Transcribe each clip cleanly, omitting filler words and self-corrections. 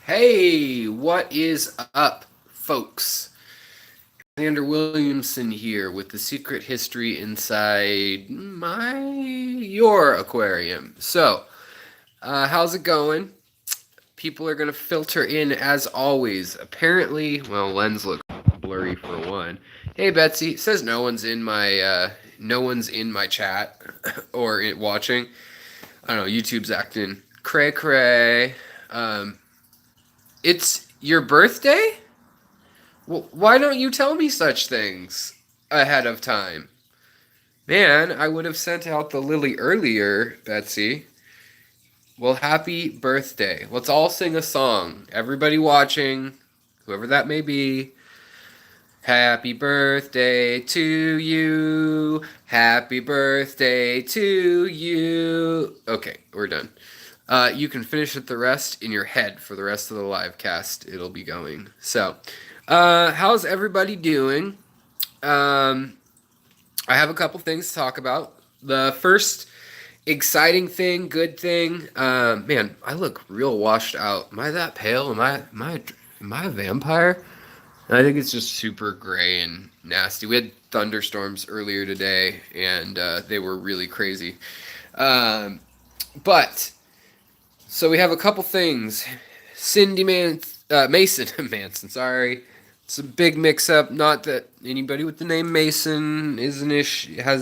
Hey, what is up, folks? Alexander Williamson here with the secret history inside your aquarium. How's it going? People are gonna filter in as always. Apparently, well, lens looks blurry for one. Hey, Betsy, it says no one's in my chat or watching. I don't know. YouTube's acting cray cray. Um, it's your birthday? Well, why don't you tell me such things ahead of time? Man, I would have sent out the lily earlier, Betsy. Well, happy birthday. Let's all sing a song. Everybody watching, whoever that may be. Happy birthday to you. Happy birthday to you. Okay, we're done. You can finish with the rest in your head for the rest of the live cast. It'll be going. How's everybody doing? I have a couple things to talk about. The first exciting thing, good thing. Man, I look real washed out. Am I that pale? Am I a vampire? I think it's just super gray and nasty. We had thunderstorms earlier today, and they were really crazy. Um, but so we have a couple things. Mason Manson. Sorry, it's a big mix-up. Not that anybody with the name Mason is an issue. I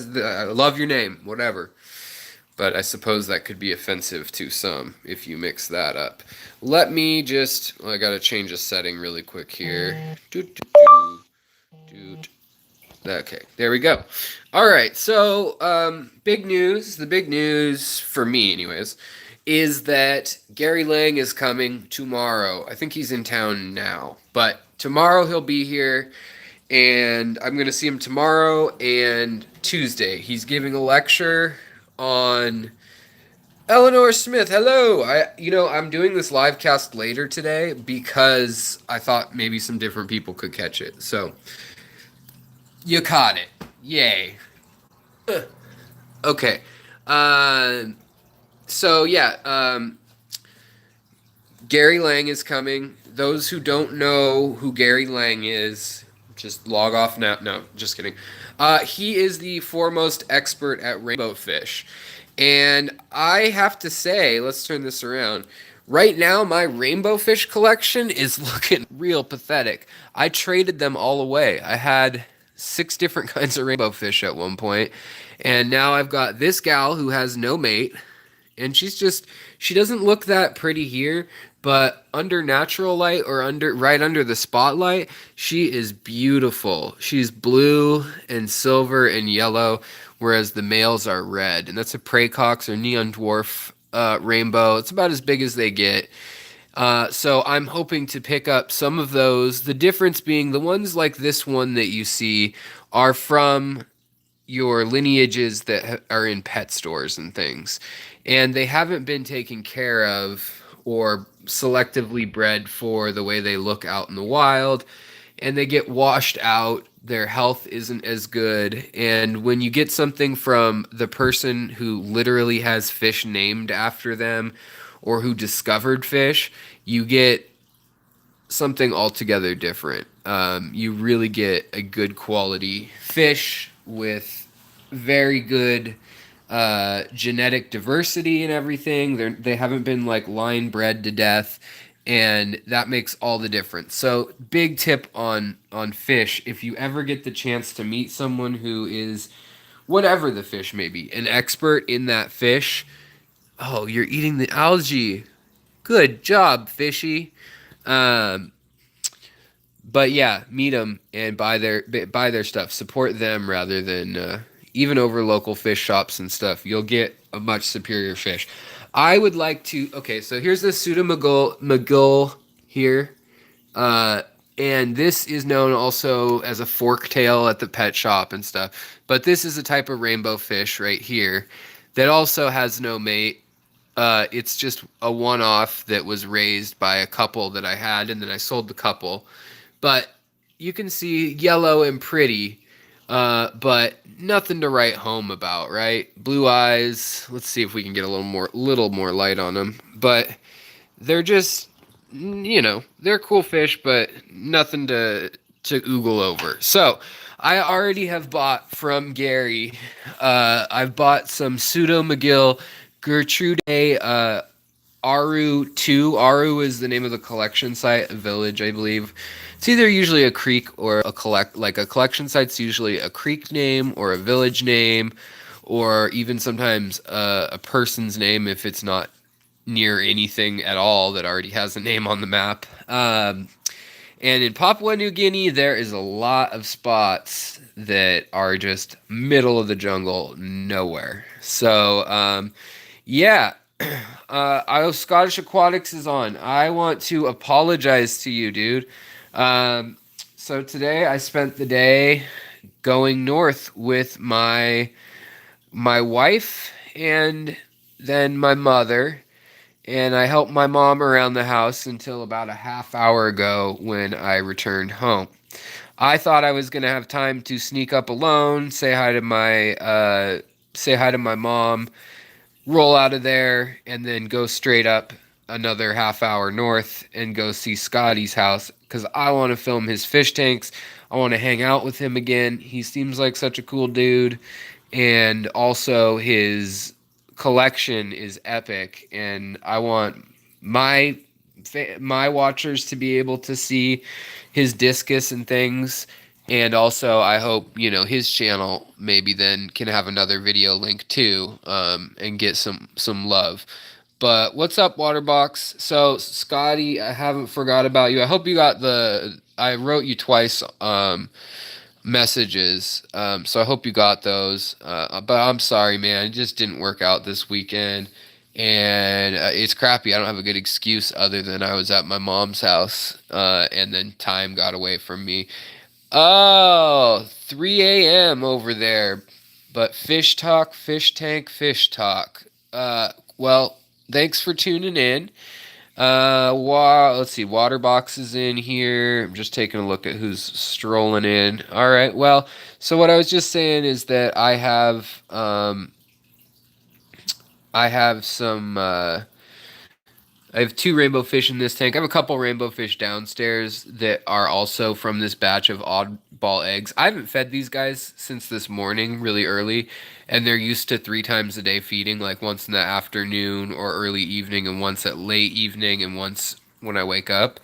love your name, whatever. But I suppose that could be offensive to some if you mix that up. Let me just. Well, I gotta change a setting really quick here. Doot, doot, doot, doot. Okay, there we go. All right, so big news. The big news for me, anyways, is that Gary Lange is coming tomorrow. I think he's in town now, but tomorrow he'll be here, and I'm going to see him tomorrow and Tuesday. He's giving a lecture on Eleanor Smith. Hello. I'm doing this live cast later today because I thought maybe some different people could catch it. So, you caught it. Yay. Okay. Uh, Gary Lange is coming. Those who don't know who Gary Lange is, just log off now. No, just kidding. He is the foremost expert at rainbowfish. And I have to say, let's turn this around. Right now, my rainbowfish collection is looking real pathetic. I traded them all away. I had 6 different kinds of rainbowfish at one point, and now I've got this gal who has no mate, and she doesn't look that pretty here, but under natural light or right under the spotlight, she is beautiful. She's blue and silver and yellow, whereas the males are red, and that's a praecox or neon dwarf rainbow. It's about as big as they get. So I'm hoping to pick up some of those. The difference being the ones like this one that you see are from your lineages that are in pet stores and things. And they haven't been taken care of or selectively bred for the way they look out in the wild. And they get washed out. Their health isn't as good. And when you get something from the person who literally has fish named after them or who discovered fish, you get something altogether different. You really get a good quality fish with very good genetic diversity and everything. They haven't been like line bred to death, and that makes all the difference. So, big tip on fish: if you ever get the chance to meet someone who is whatever the fish may be, an expert in that fish. Oh, you're eating the algae. Good job, fishy. Um, but yeah, meet them and buy their stuff. Support them rather than even over local fish shops and stuff. You'll get a much superior fish. I would like to. Okay, so here's the pseudo-McGull here, and this is known also as a forktail at the pet shop and stuff. But this is a type of rainbow fish right here that also has no mate. It's just a one-off that was raised by a couple that I had, and then I sold the couple. But you can see yellow and pretty, but nothing to write home about, right? Blue eyes. Let's see if we can get a little more light on them. But they're just they're cool fish, but nothing to oogle over. So I already have bought from Gary. I've bought some Pseudo McGill Gertrude Aru 2. Aru is the name of the collection site, a village, I believe. It's either usually a creek or a collection site's usually a creek name or a village name, or even sometimes a person's name if it's not near anything at all that already has a name on the map. And in Papua New Guinea, there is a lot of spots that are just middle of the jungle, nowhere. So, yeah, Scottish Aquatics is on. I want to apologize to you, dude. Um, so today I spent the day going north with my wife and then my mother, and I helped my mom around the house until about a half hour ago when I returned home. I thought I was gonna have time to sneak up alone, say hi to my mom, roll out of there, and then go straight up another half hour north and go see Scotty's house because I want to film his fish tanks. I want to hang out with him again. He seems like such a cool dude, and also his collection is epic, and I want my watchers to be able to see his discus and things. And also, I hope, his channel maybe then can have another video link too, and get some love. But what's up, Waterbox? So, Scotty, I haven't forgot about you. I hope you got I wrote you twice, messages, so I hope you got those. But I'm sorry, man. It just didn't work out this weekend. And it's crappy. I don't have a good excuse other than I was at my mom's house, and then time got away from me. Oh, 3 a.m. over there. But fish talk, fish tank, fish talk. Well, thanks for tuning in. Let's see. Waterbox is in here. I'm just taking a look at who's strolling in. All right. Well, so what I was just saying is that I have some, I have 2 rainbow fish in this tank. I have a couple rainbow fish downstairs that are also from this batch of oddball eggs. I haven't fed these guys since this morning, really early, and they're used to 3 times a day feeding, like once in the afternoon or early evening, and once at late evening, and once when I wake up.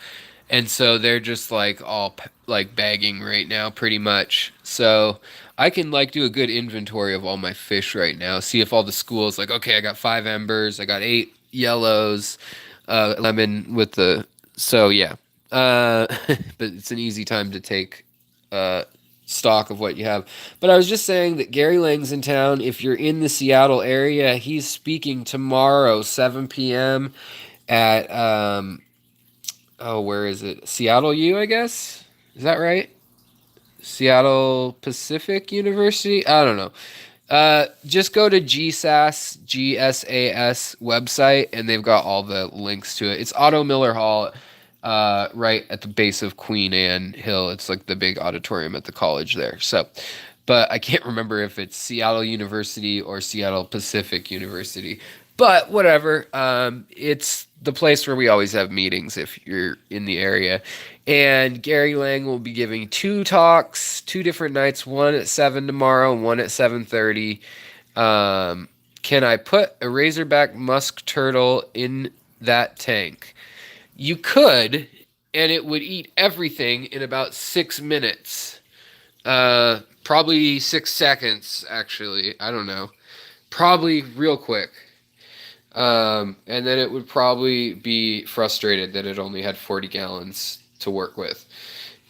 And so they're just like all like begging right now, pretty much. So I can like do a good inventory of all my fish right now. See if all the schools like, okay, I got 5 embers, I got 8 yellows, lemon with the. So yeah, but it's an easy time to take stock of what you have. But I was just saying that Gary Lange's in town. If you're in the Seattle area, he's speaking tomorrow, 7 p.m. at where is it? Seattle U, I guess. Is that right? Seattle Pacific University? I don't know. Just go to GSAS website, and they've got all the links to it. It's Otto Miller Hall, right at the base of Queen Anne Hill. It's like the big auditorium at the college there. So, but I can't remember if it's Seattle University or Seattle Pacific University. But whatever. It's the place where we always have meetings if you're in the area. And Gary Lange will be giving 2 talks, 2 different nights, one at 7 tomorrow and one at 7:30. Can I put a razorback musk turtle in that tank? You could, and it would eat everything in about 6 minutes. Probably 6 seconds, actually. I don't know. Probably real quick. And then it would probably be frustrated that it only had 40 gallons to work with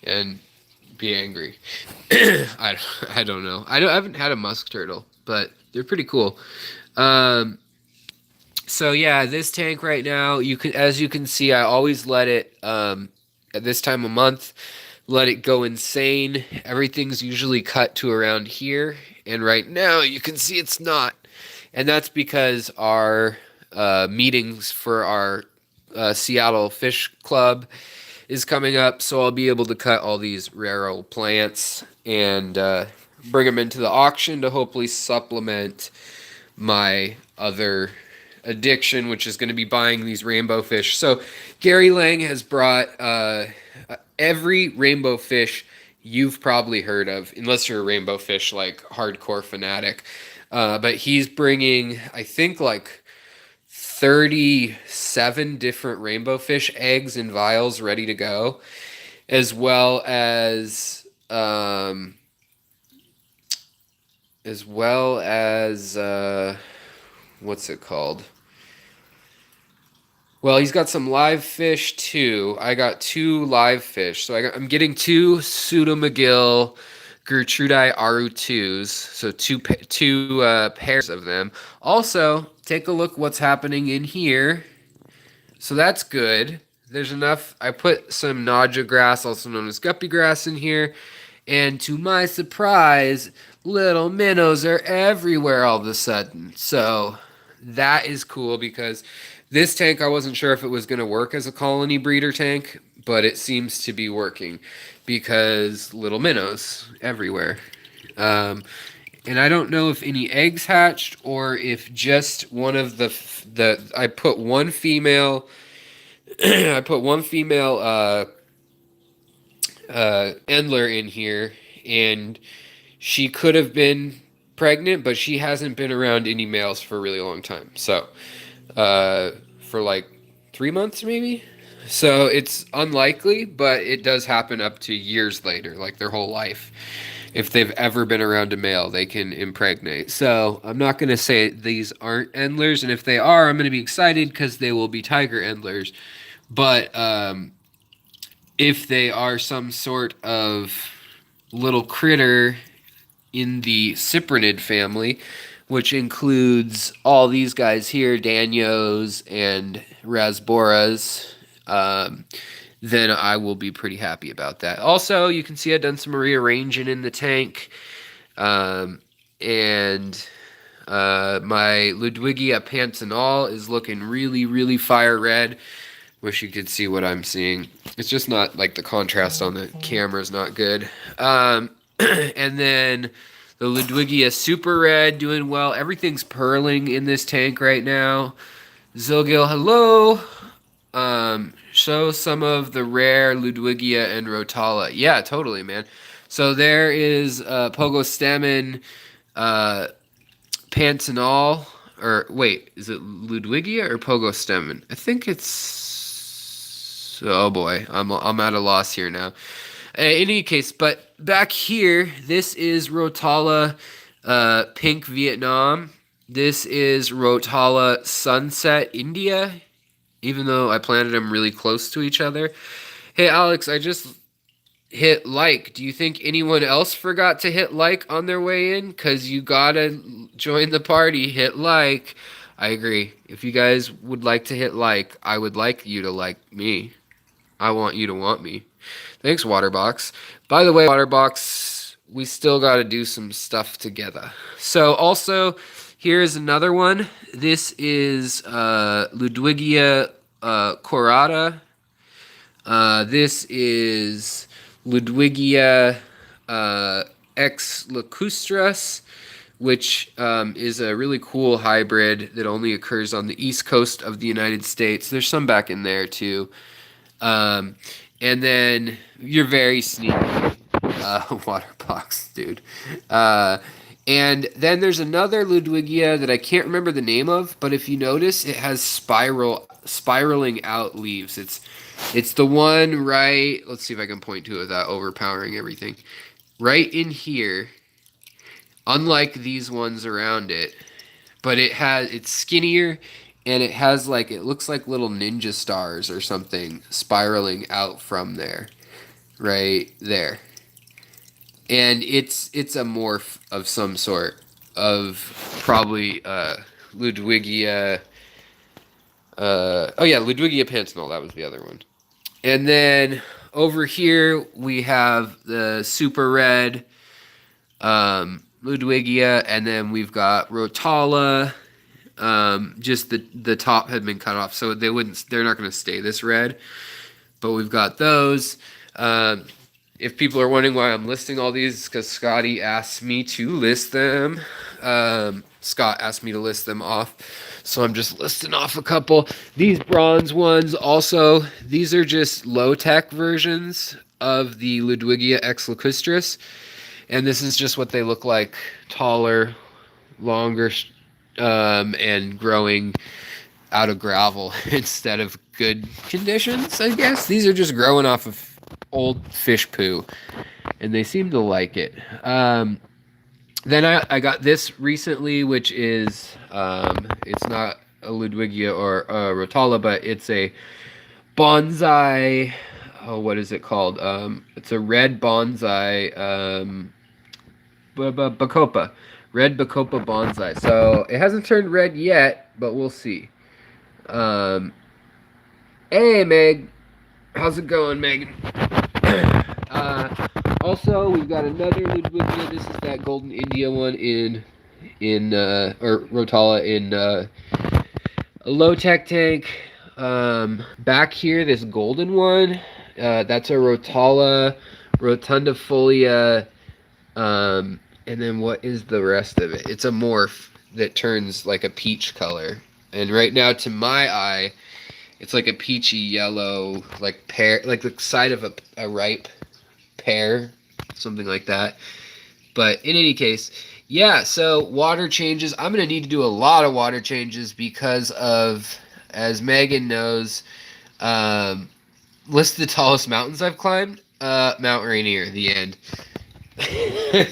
and be angry. I don't know. I haven't had a musk turtle, but they're pretty cool. So yeah, this tank right now, as you can see, I always let it, at this time of month, let it go insane. Everything's usually cut to around here, and right now you can see it's not. And that's because our meetings for our Seattle Fish Club is coming up, so I'll be able to cut all these rare old plants and bring them into the auction to hopefully supplement my other addiction, which is going to be buying these rainbow fish. So Gary Lange has brought every rainbow fish you've probably heard of, unless you're a rainbow fish like hardcore fanatic. But he's bringing, I think, like 37 different rainbow fish eggs in vials ready to go, as well as what's it called? Well, he's got some live fish too. I got 2 live fish. So I'm getting 2 Pseudomagil Gertrudii Aru2s. So two pairs of them. Also, take a look what's happening in here. So that's good. There's enough. I put some Naja grass, also known as guppy grass, in here. And to my surprise, little minnows are everywhere all of a sudden. So that is cool, because this tank, I wasn't sure if it was going to work as a colony breeder tank, but it seems to be working because little minnows everywhere. And I don't know if any eggs hatched or if just one of I put one female Endler in here, and she could have been pregnant, but she hasn't been around any males for a really long time. So, for like 3 months maybe. So it's unlikely, but it does happen up to years later, like their whole life. If they've ever been around a male, they can impregnate. So I'm not going to say these aren't Endlers, and if they are, I'm going to be excited because they will be tiger Endlers. But if they are some sort of little critter in the cyprinid family, which includes all these guys here, Danios and Rasboras, then I will be pretty happy about that. Also, you can see I've done some rearranging in the tank, and my Ludwigia Pantanal is looking really, really fire red. Wish you could see what I'm seeing. It's just not, like, the contrast on the camera is not good. And then the Ludwigia Super Red doing well. Everything's pearling in this tank right now. Zilgil, hello. Show some of the rare Ludwigia and Rotala. Yeah, totally, man. So there is Pogostamen Pantanal. Or, wait, is it Ludwigia or Pogostamen? I think it's... Oh, boy. I'm at a loss here now. In any case, but back here, this is Rotala Pink Vietnam. This is Rotala Sunset India, even though I planted them really close to each other. Hey, Alex, I just hit like. Do you think anyone else forgot to hit like on their way in? Because you gotta join the party, hit like. I agree. If you guys would like to hit like, I would like you to like me. I want you to want me. Thanks, Waterbox. By the way, Waterbox, we still got to do some stuff together. So also, here's another one. This is Ludwigia corata. This is Ludwigia ex lacustras, which is a really cool hybrid that only occurs on the east coast of the United States. There's some back in there too. And then you're very sneaky, Waterbox, dude. And then there's another Ludwigia that I can't remember the name of, but if you notice, it has spiraling out leaves. It's the one right. Let's see if I can point to it without overpowering everything. Right in here, unlike these ones around it, but it's skinnier. And it has it looks like little ninja stars or something spiraling out from there. Right there. And it's a morph of some sort of probably Ludwigia. Ludwigia Pantanal, that was the other one. And then over here we have the super red Ludwigia, and then we've got Rotala. Just the top had been cut off, so they're not going to stay this red, but we've got those. If people are wondering why I'm listing all these, because Scotty asked me to list them. Scott asked me to list them off, so I'm just listing off a couple. These bronze ones also, these are just low-tech versions of the Ludwigia ex lacustris, and this is just what they look like, taller, longer, and growing out of gravel instead of good conditions, I guess. These are just growing off of old fish poo, and they seem to like it. Then I got this recently, which is, it's not a Ludwigia or a Rotala, but it's a bonsai, oh, what is it called? It's a red bonsai, Bacopa. Red Bacopa bonsai. So it hasn't turned red yet, but we'll see. Hey, Meg. How's it going, Megan? Also, we've got another Ludwigia. This is that Golden India one or Rotala in a low-tech tank. Back here, this golden one, that's a Rotala rotundifolia. And then what is the rest of it? It's a morph that turns like a peach color. And right now, to my eye, it's like a peachy yellow, like pear, like the side of a ripe pear, something like that. But in any case, yeah, so water changes. I'm going to need to do a lot of water changes because of, as Megan knows, list the tallest mountains I've climbed. Mount Rainier, the end.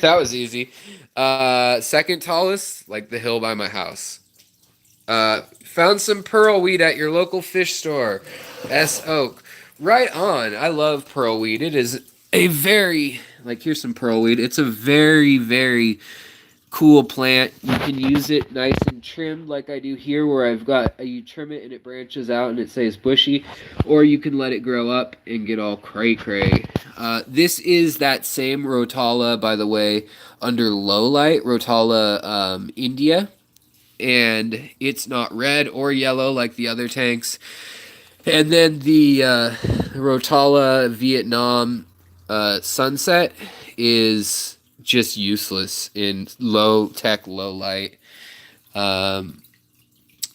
That was easy. Second tallest, like the hill by my house. Found some pearlweed at your local fish store. S Oak. Right on. I love pearlweed. It is a very, like, here's some pearlweed. It's a very, very cool plant. You can use it nice and trimmed like I do here, where I've got, you trim it and it branches out and it stays bushy, or you can let it grow up and get all cray-cray. This is that same Rotala, by the way, under low light, Rotala India, and it's not red or yellow like the other tanks. And then the Rotala Vietnam Sunset is just useless in low tech, low light. So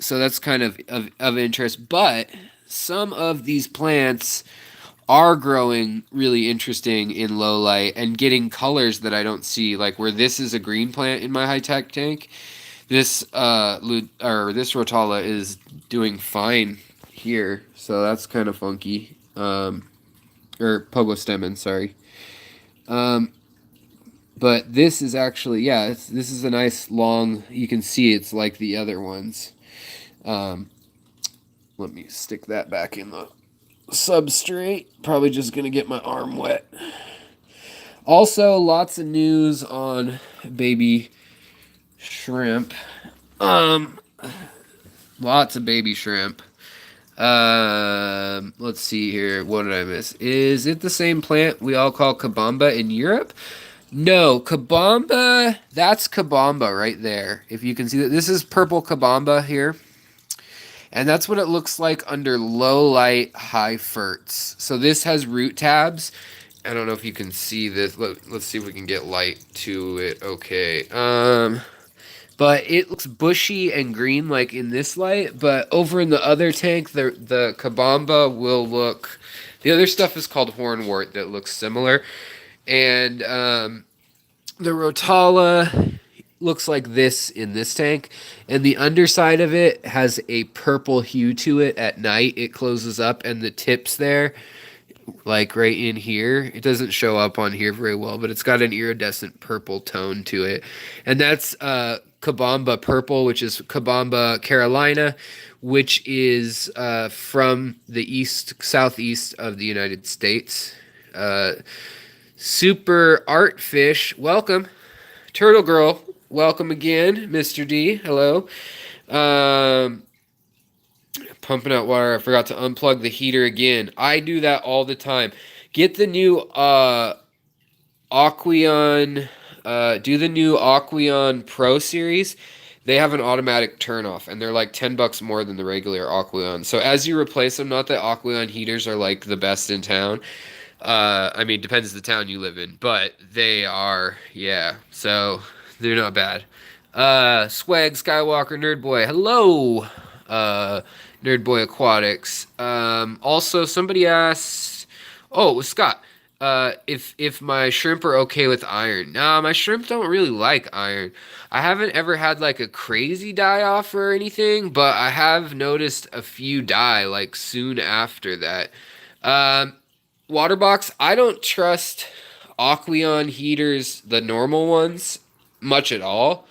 that's kind of interest. But some of these plants are growing really interesting in low light and getting colors that I don't see. Like where this is a green plant in my high tech tank, this this Rotala is doing fine here. So that's kind of funky. Or Pogostemon, sorry. But this is actually, yeah, this is a nice long, you can see it's like the other ones. Let me stick that back in the substrate. Probably just going to get my arm wet. Also, lots of news on baby shrimp. Lots of baby shrimp. Let's see here. What did I miss? Is it the same plant we all call kabamba in Europe? No, kabamba, that's kabamba right there. If you can see that, this is purple kabamba here. And that's what it looks like under low light, high ferts. So this has root tabs. I don't know if you can see this. Let's see if we can get light to it. Okay. But it looks bushy and green like in this light. But over in the other tank, the kabamba will look... The other stuff is called hornwort that looks similar. And the Rotala looks like this in this tank, and the underside of it has a purple hue to it at night. It closes up, and the tips there, like right in here, it doesn't show up on here very well, but it's got an iridescent purple tone to it. And that's Kabamba purple, which is Kabamba Carolina, which is from the southeast of the United States. Super Art Fish, welcome. Turtle Girl, welcome again. Mr. D, hello. Pumping out water. I forgot to unplug the heater again. I do that all the time. Get the new Aquion, do the new Aquion Pro series. They have an automatic turn off, and they're like $10 more than the regular Aquion. So as you replace them, not that Aquion heaters are like the best in town. I mean, depends the town you live in, but they are, yeah, so they're not bad. Swag Skywalker Nerd Boy. Hello, uh, Nerd Boy Aquatics. Also, somebody asked, oh, it was Scott. If my shrimp are okay with iron. Nah, my shrimp don't really like iron. I haven't ever had like a crazy die off or anything, but I have noticed a few die like soon after that. Um, Water box, I don't trust Aqueon heaters, the normal ones, much at all.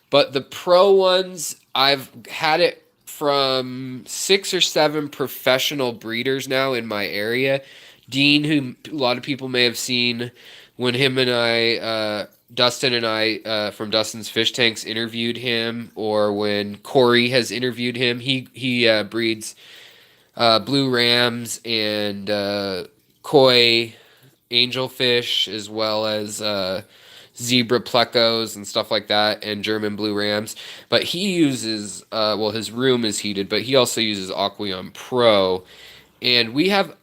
But the pro ones, I've had it from 6 or 7 professional breeders now in my area. Dean, who a lot of people may have seen when him and Dustin and I from Dustin's Fish Tanks interviewed him, or when Corey has interviewed him. He breeds blue rams and koi angelfish, as well as zebra plecos and stuff like that, and German blue rams. But he uses, well, his room is heated, but he also uses Aqueon Pro. And we have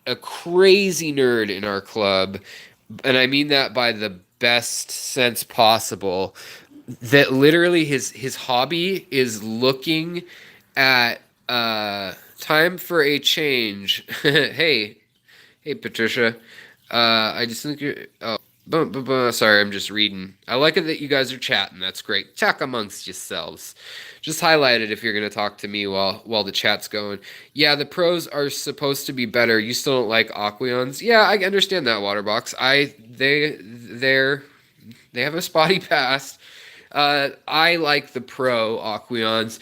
a crazy nerd in our club, and I mean that by the best sense possible, that literally his hobby is looking at time for a change. Hey, Patricia. I just think you're. Oh, sorry, I'm just reading. I like it that you guys are chatting. That's great. Talk amongst yourselves. Just highlight it if you're gonna talk to me while the chat's going. Yeah, the pros are supposed to be better. You still don't like Aqueons? Yeah, I understand that, Waterbox. They have a spotty past. I like the pro Aqueons,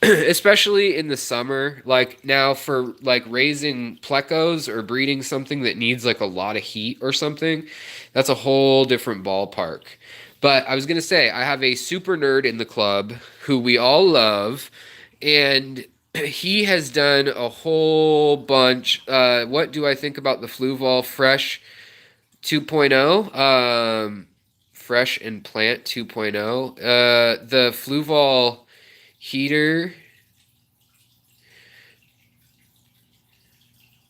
especially in the summer. Like now for like raising plecos or breeding something that needs like a lot of heat or something, that's a whole different ballpark. But I was gonna say I have a super nerd in the club who we all love, and he has done a whole bunch. What do I think about the Fluval Fresh 2.0? Fresh and Plant 2.0. The Fluval heater.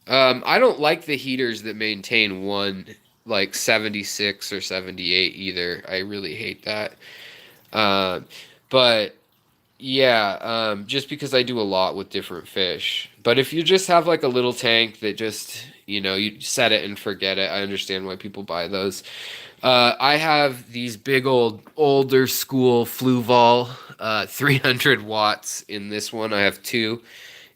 I don't like the heaters that maintain one like 76 or 78 either. I really hate that. Um, but yeah, just because I do a lot with different fish. But if you just have like a little tank that just, you set it and forget it, I understand why people buy those. I have these big older school Fluval, 300 watts in this one. I have two.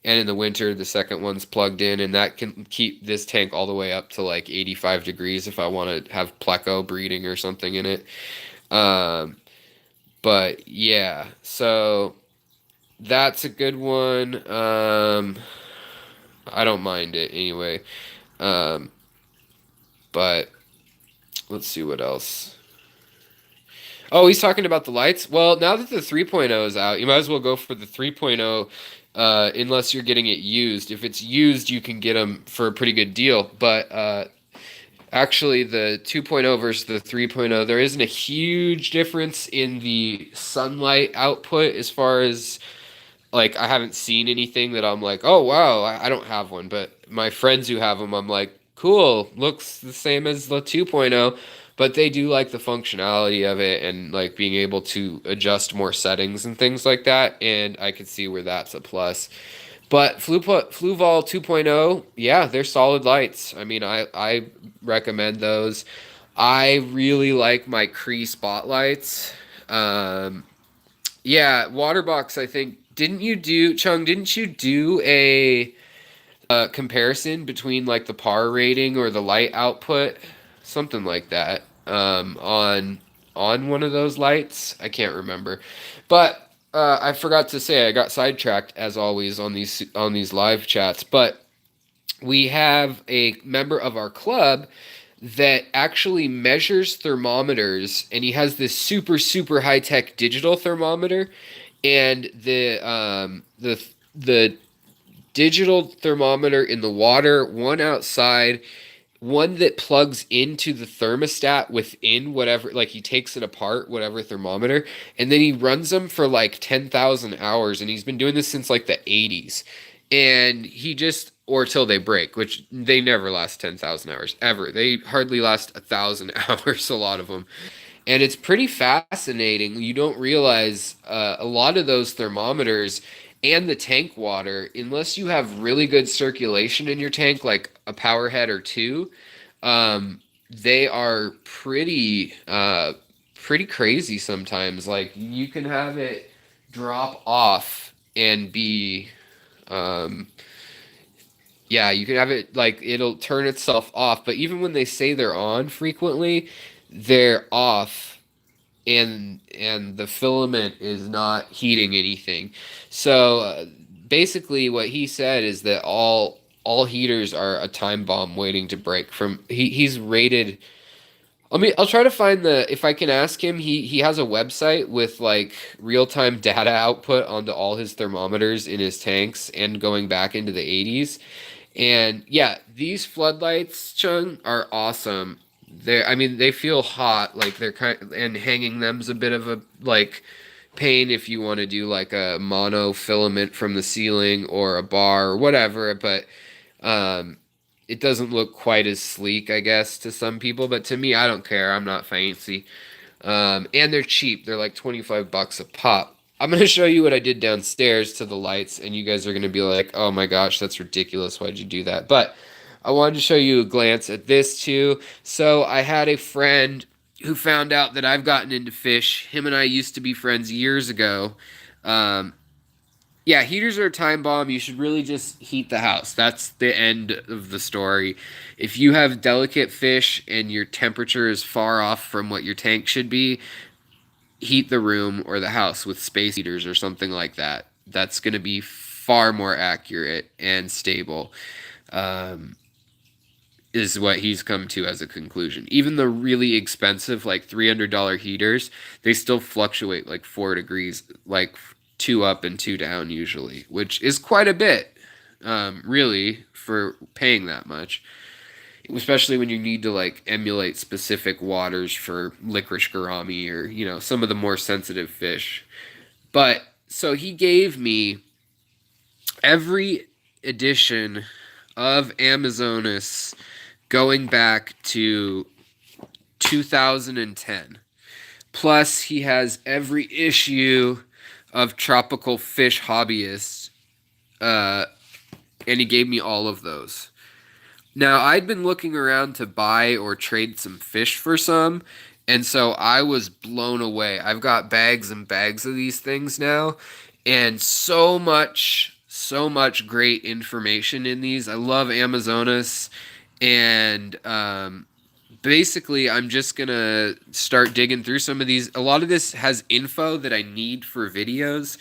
And in the winter, the second one's plugged in, and that can keep this tank all the way up to like 85 degrees if I want to have pleco breeding or something in it. Um, but yeah, so that's a good one. I don't mind it anyway. Um, but let's see what else. Oh, he's talking about the lights. Well, now that the 3.0 is out, you might as well go for the 3.0, unless you're getting it used. If it's used, you can get them for a pretty good deal. But actually, the 2.0 versus the 3.0, there isn't a huge difference in the sunlight output as far as like I haven't seen anything that I'm like, oh wow, I don't have one, but my friends who have them, I'm like, cool, looks the same as the 2.0, but they do like the functionality of it and like being able to adjust more settings and things like that, and I could see where that's a plus. But Fluval 2.0, yeah, they're solid lights. I mean, I recommend those. I really like my Cree spotlights. Um, yeah, Waterbox, I think. Didn't you do, Chung, didn't you do a comparison between like the par rating or the light output? Something like that. On one of those lights? I can't remember. But I forgot to say I got sidetracked as always on these live chats, but we have a member of our club that actually measures thermometers, and he has this super high tech digital thermometer, and the digital thermometer in the water, one outside, one that plugs into the thermostat within whatever, like he takes it apart, whatever thermometer, and then he runs them for like 10,000 hours, and he's been doing this since like the 80s. And he just, or till they break, which they never last 10,000 hours ever. They hardly last 1,000 hours, a lot of them. And it's pretty fascinating. You don't realize a lot of those thermometers and the tank water, unless you have really good circulation in your tank, like a power head or two, they are pretty crazy sometimes. Like you can have it drop off and be um, yeah, you can have it like it'll turn itself off, but even when they say they're on frequently, they're off and the filament is not heating anything. So basically what he said is that all heaters are a time bomb waiting to break from he's rated. I'll try to find the if I can ask him. He has a website with like real-time data output onto all his thermometers in his tanks and going back into the 80s. And yeah, these floodlights, Chung, are awesome. I mean, they feel hot, like they're and hanging them's a bit of a like pain if you want to do like a mono filament from the ceiling or a bar or whatever, but um, it doesn't look quite as sleek, I guess, to some people. But to me, I don't care. I'm not fancy. And they're cheap. They're like 25 bucks a pop. I'm going to show you what I did downstairs to the lights, and you guys are going to be like, oh my gosh, that's ridiculous. Why'd you do that? But I wanted to show you a glance at this too. So I had a friend who found out that I've gotten into fish. Him and I used to be friends years ago. Um, yeah, heaters are a time bomb. You should really just heat the house. That's the end of the story. If you have delicate fish and your temperature is far off from what your tank should be, heat the room or the house with space heaters or something like that. That's going to be far more accurate and stable, um, is what he's come to as a conclusion. Even the really expensive, like $300 heaters, they still fluctuate like 4 degrees, like two up and two down usually, which is quite a bit, really, for paying that much. Especially when you need to like emulate specific waters for licorice gourami or some of the more sensitive fish. But so he gave me every edition of Amazonas going back to 2010. Plus, he has every issue of Tropical Fish Hobbyist, uh, and he gave me all of those. Now, I'd been looking around to buy or trade some fish for some, and so I was blown away. I've got bags and bags of these things now, and so much great information in these. I love Amazonas, and basically, I'm just gonna start digging through some of these. A lot of this has info that I need for videos,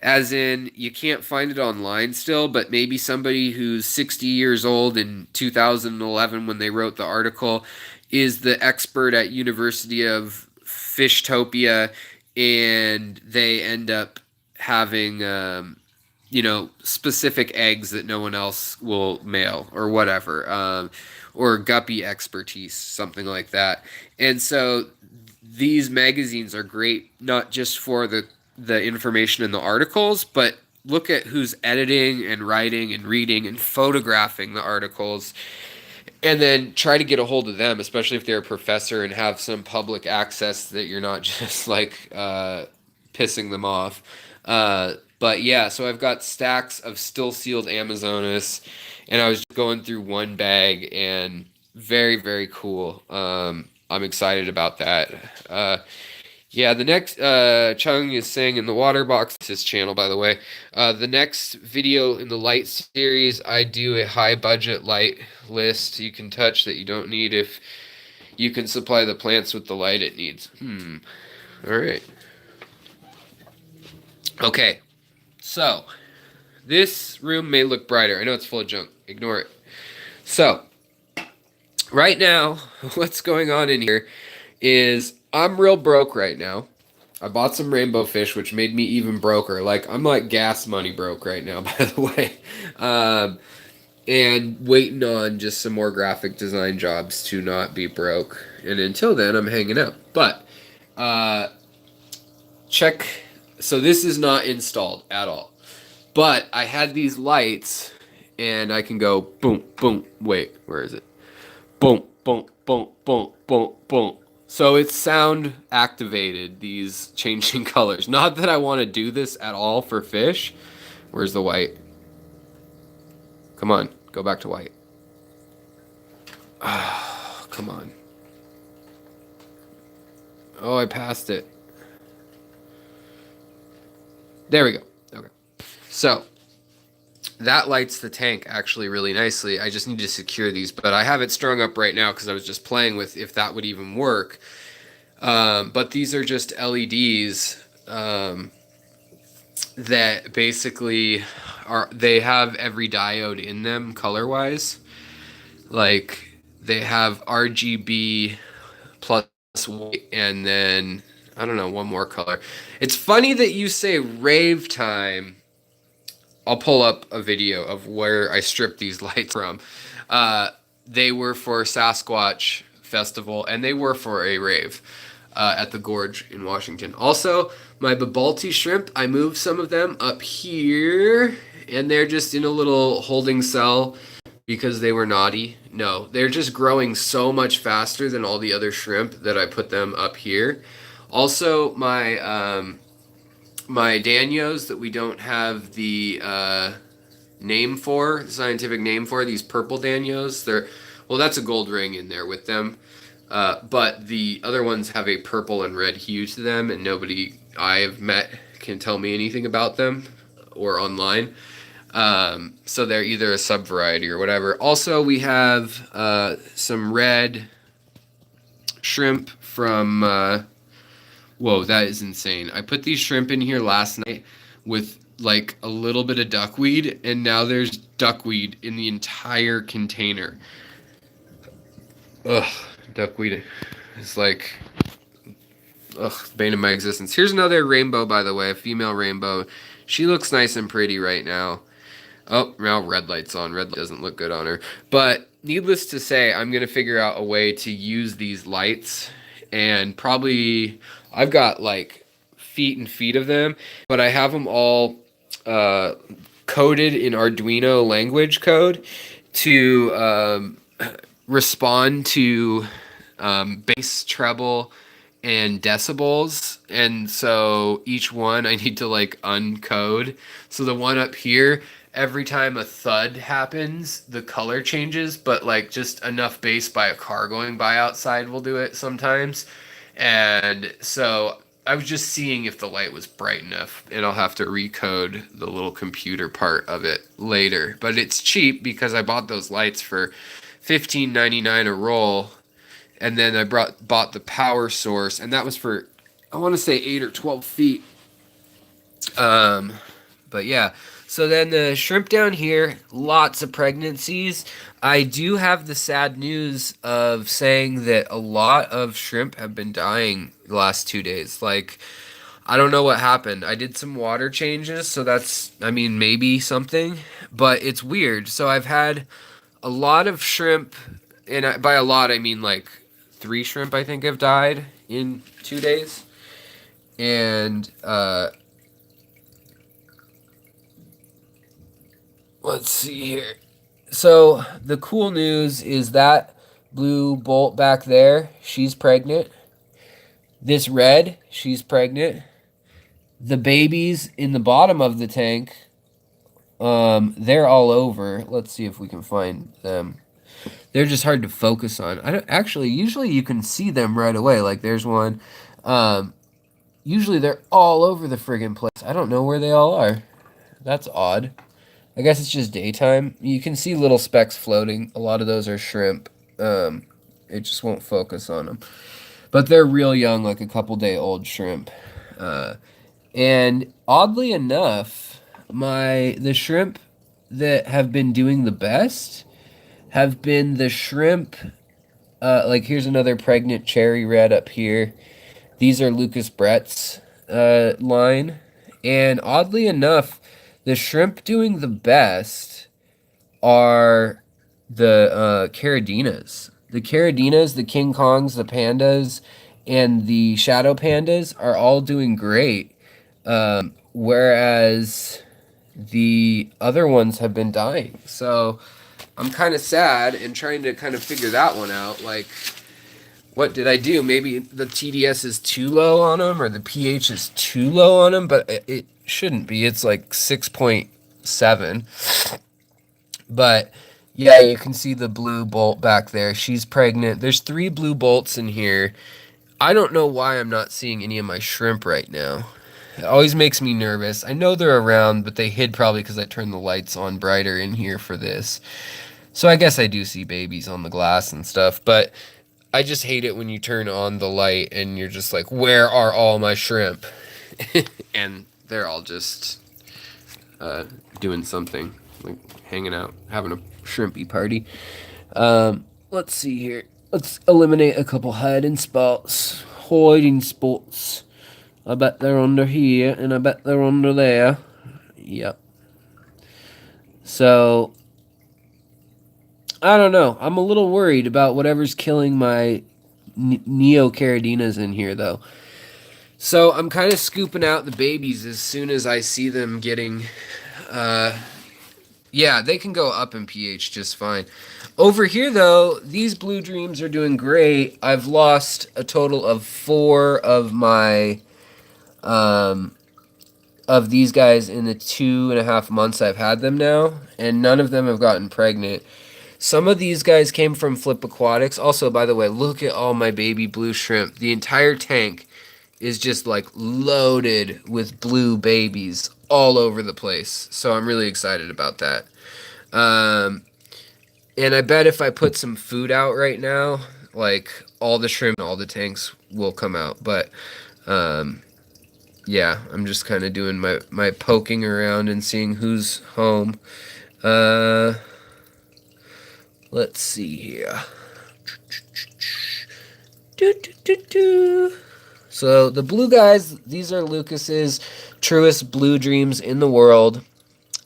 as in you can't find it online still, but maybe somebody who's 60 years old in 2011 when they wrote the article is the expert at University of Fishtopia, and they end up having specific eggs that no one else will mail or whatever, or guppy expertise, something like that. And so these magazines are great, not just for the information in the articles, but look at who's editing and writing and reading and photographing the articles, and then try to get a hold of them, especially if they're a professor and have some public access that you're not just like pissing them off. But yeah, so I've got stacks of still sealed Amazonas, and I was going through one bag, and very, very cool. I'm excited about that. Yeah, the next, Chung is saying in the water box, his channel, by the way, the next video in the light series, I do a high budget light list you can touch that you don't need if you can supply the plants with the light it needs. All right. Okay. So, this room may look brighter. I know it's full of junk. Ignore it. So, right now, what's going on in here is I'm real broke right now. I bought some Rainbowfish, which made me even broker. Like, I'm like gas money broke right now, by the way. And waiting on just some more graphic design jobs to not be broke. And until then, I'm hanging out. But, check. So this is not installed at all. But I had these lights, and I can go boom, boom. Wait, where is it? Boom, boom, boom, boom, boom, boom. So it's sound activated, these changing colors. Not that I want to do this at all for fish. Where's the white? Come on, go back to white. Oh, come on. Oh, I passed it. There we go. Okay. So that lights the tank actually really nicely. I just need to secure these, but I have it strung up right now because I was just playing with if that would even work. But these are just LEDs that basically they have every diode in them color wise. Like they have RGB plus white and then I don't know, one more color. It's funny that you say rave time. I'll pull up a video of where I stripped these lights from. They were for Sasquatch Festival and they were for a rave at the Gorge in Washington. Also, my Babalti shrimp, I moved some of them up here and they're just in a little holding cell because they were naughty. No, they're just growing so much faster than all the other shrimp that I put them up here. Also, my Danios that we don't have the name for, the scientific name for, these purple Danios. Well, that's a gold ring in there with them. But the other ones have a purple and red hue to them, and nobody I have met can tell me anything about them or online. So they're either a sub-variety or whatever. Also, we have some red shrimp from... whoa, that is insane. I put these shrimp in here last night with like a little bit of duckweed, and now there's duckweed in the entire container. Ugh, duckweed is like... ugh, bane of my existence. Here's another rainbow, by the way, a female rainbow. She looks nice and pretty right now. Oh, now red light's on. Red light doesn't look good on her. But needless to say, I'm going to figure out a way to use these lights. And probably, I've got like feet and feet of them. But I have them all coded in Arduino language code to respond to bass, treble, and decibels, and so each one I need to like uncode. So the one up here, every time a thud happens, the color changes, but like just enough bass by a car going by outside will do it sometimes. And so I was just seeing if the light was bright enough, and I'll have to recode the little computer part of it later. But it's cheap because I bought those lights for $15.99 a roll. And then I bought the power source, and that was for, I want to say 8 or 12 feet. But yeah, so then the shrimp down here, lots of pregnancies. I do have the sad news of saying that a lot of shrimp have been dying the last 2 days. Like, I don't know what happened. I did some water changes, so that's, I mean, maybe something, but it's weird. So I've had a lot of shrimp, and by a lot, I mean like 3 shrimp, I think, have died in 2 days. And let's see here. So the cool news is that blue bolt back there, she's pregnant. This red, she's pregnant. The babies in the bottom of the tank, they're all over. Let's see if we can find them. They're just hard to focus on. I don't actually. Usually you can see them right away. Like there's one. Usually they're all over the friggin' place. I don't know where they all are. That's odd. I guess it's just daytime. You can see little specks floating. A lot of those are shrimp. It just won't focus on them. But they're real young, like a couple-day-old shrimp. And oddly enough, the shrimp that have been doing the best have been the shrimp, like here's another pregnant cherry red up here. These are Lucas Bretz line. And oddly enough, the shrimp doing the best are the Caridinas. The Caridinas, the King Kongs, the pandas, and the shadow pandas are all doing great. Whereas the other ones have been dying. So I'm kind of sad and trying to kind of figure that one out. Like, What did I do? Maybe the TDS is too low on them, or the pH is too low on them, but it shouldn't be. It's like 6.7. But yeah, you can see the blue bolt back there. She's pregnant. There's 3 blue bolts in here. I don't know why I'm not seeing any of my shrimp right now. It always makes me nervous. I know they're around, but they hid probably because I turned the lights on brighter in here for this. So I guess I do see babies on the glass and stuff, but I just hate it when you turn on the light and you're just like, where are all my shrimp? And they're all just doing something, like hanging out, having a shrimpy party. Let's see here. Let's eliminate a couple hiding spots. Hiding spots. I bet they're under here, and I bet they're under there. Yep. So, I don't know. I'm a little worried about whatever's killing my Neocaridinas in here, though. So, I'm kind of scooping out the babies as soon as I see them getting... yeah, they can go up in pH just fine. Over here, though, these blue dreams are doing great. I've lost a total of 4 of my... of these guys in the 2.5 months I've had them now, and none of them have gotten pregnant. Some of these guys came from Flip Aquatics. Also, by the way, look at all my baby blue shrimp. The entire tank is just like loaded with blue babies all over the place. So I'm really excited about that. And I bet if I put some food out right now, like all the shrimp and all the tanks will come out. But yeah, I'm just kind of doing my poking around and seeing who's home. Let's see here. So the blue guys, these are Lucas's truest blue dreams in the world.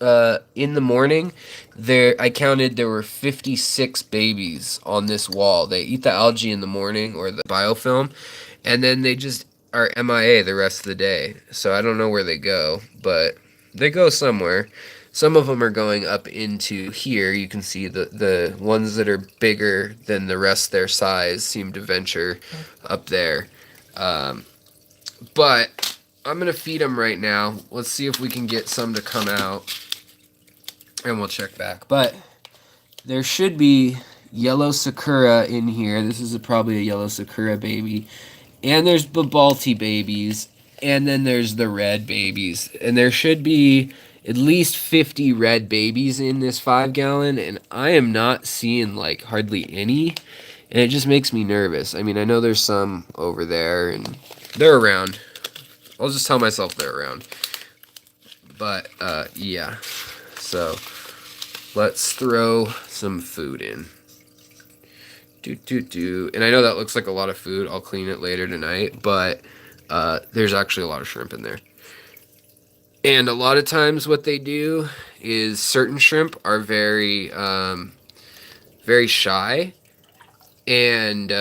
In the morning, I counted there were 56 babies on this wall. They eat the algae in the morning, or the biofilm, and then they just are MIA the rest of the day. So I don't know where they go, but they go somewhere. Some of them are going up into here. You can see the ones that are bigger than the rest their size seem to venture up there. But I'm going to feed them right now. Let's see if we can get some to come out. And we'll check back. But there should be yellow sakura in here. This is probably a yellow sakura baby. And there's babalti babies. And then there's the red babies. And there should be at least 50 red babies in this 5-gallon. And I am not seeing like hardly any. And it just makes me nervous. I mean, I know there's some over there. And they're around. I'll just tell myself they're around. But, yeah. So, let's throw some food in. And I know that looks like a lot of food. I'll clean it later tonight. But there's actually a lot of shrimp in there. And a lot of times what they do is certain shrimp are very, very shy. And,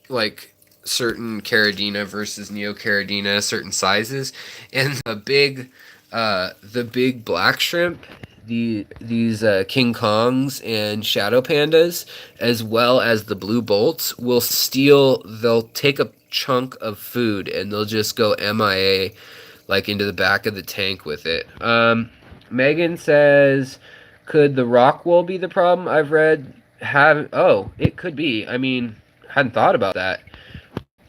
like, certain Caridina versus Neocaridina, certain sizes. And the big black shrimp, these King Kongs and Shadow Pandas, as well as the blue bolts, they'll take a chunk of food and they'll just go MIA, like into the back of the tank with it. Megan says, could the rock wool be the problem? I've read, it could be. I mean, hadn't thought about that.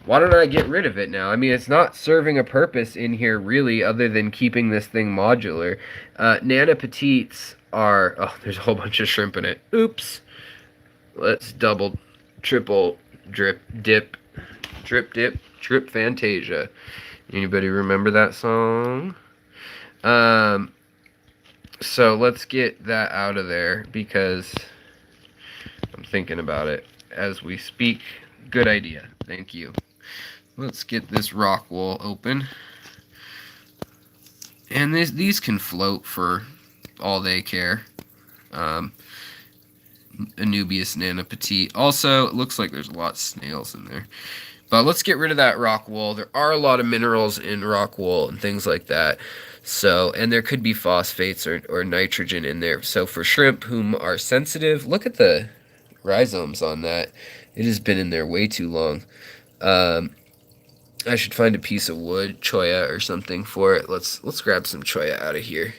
Why don't I get rid of it now? I mean, it's not serving a purpose in here, really, other than keeping this thing modular. Nana Petites are... Oh, there's a whole bunch of shrimp in it. Oops. Let's double, triple, drip, dip, trip Fantasia. Anybody remember that song? So let's get that out of there, because I'm thinking about it as we speak. Good idea. Thank you. Let's get this rock wool open. And these can float for all they care. Anubias Nana Petite. Also, it looks like there's a lot of snails in there. But let's get rid of that rock wool. There are a lot of minerals in rock wool and things like that. So, and there could be phosphates or nitrogen in there. So for shrimp whom are sensitive, look at the rhizomes on that. It has been in there way too long. I should find a piece of wood, choya or something for it. Let's grab some choya out of here.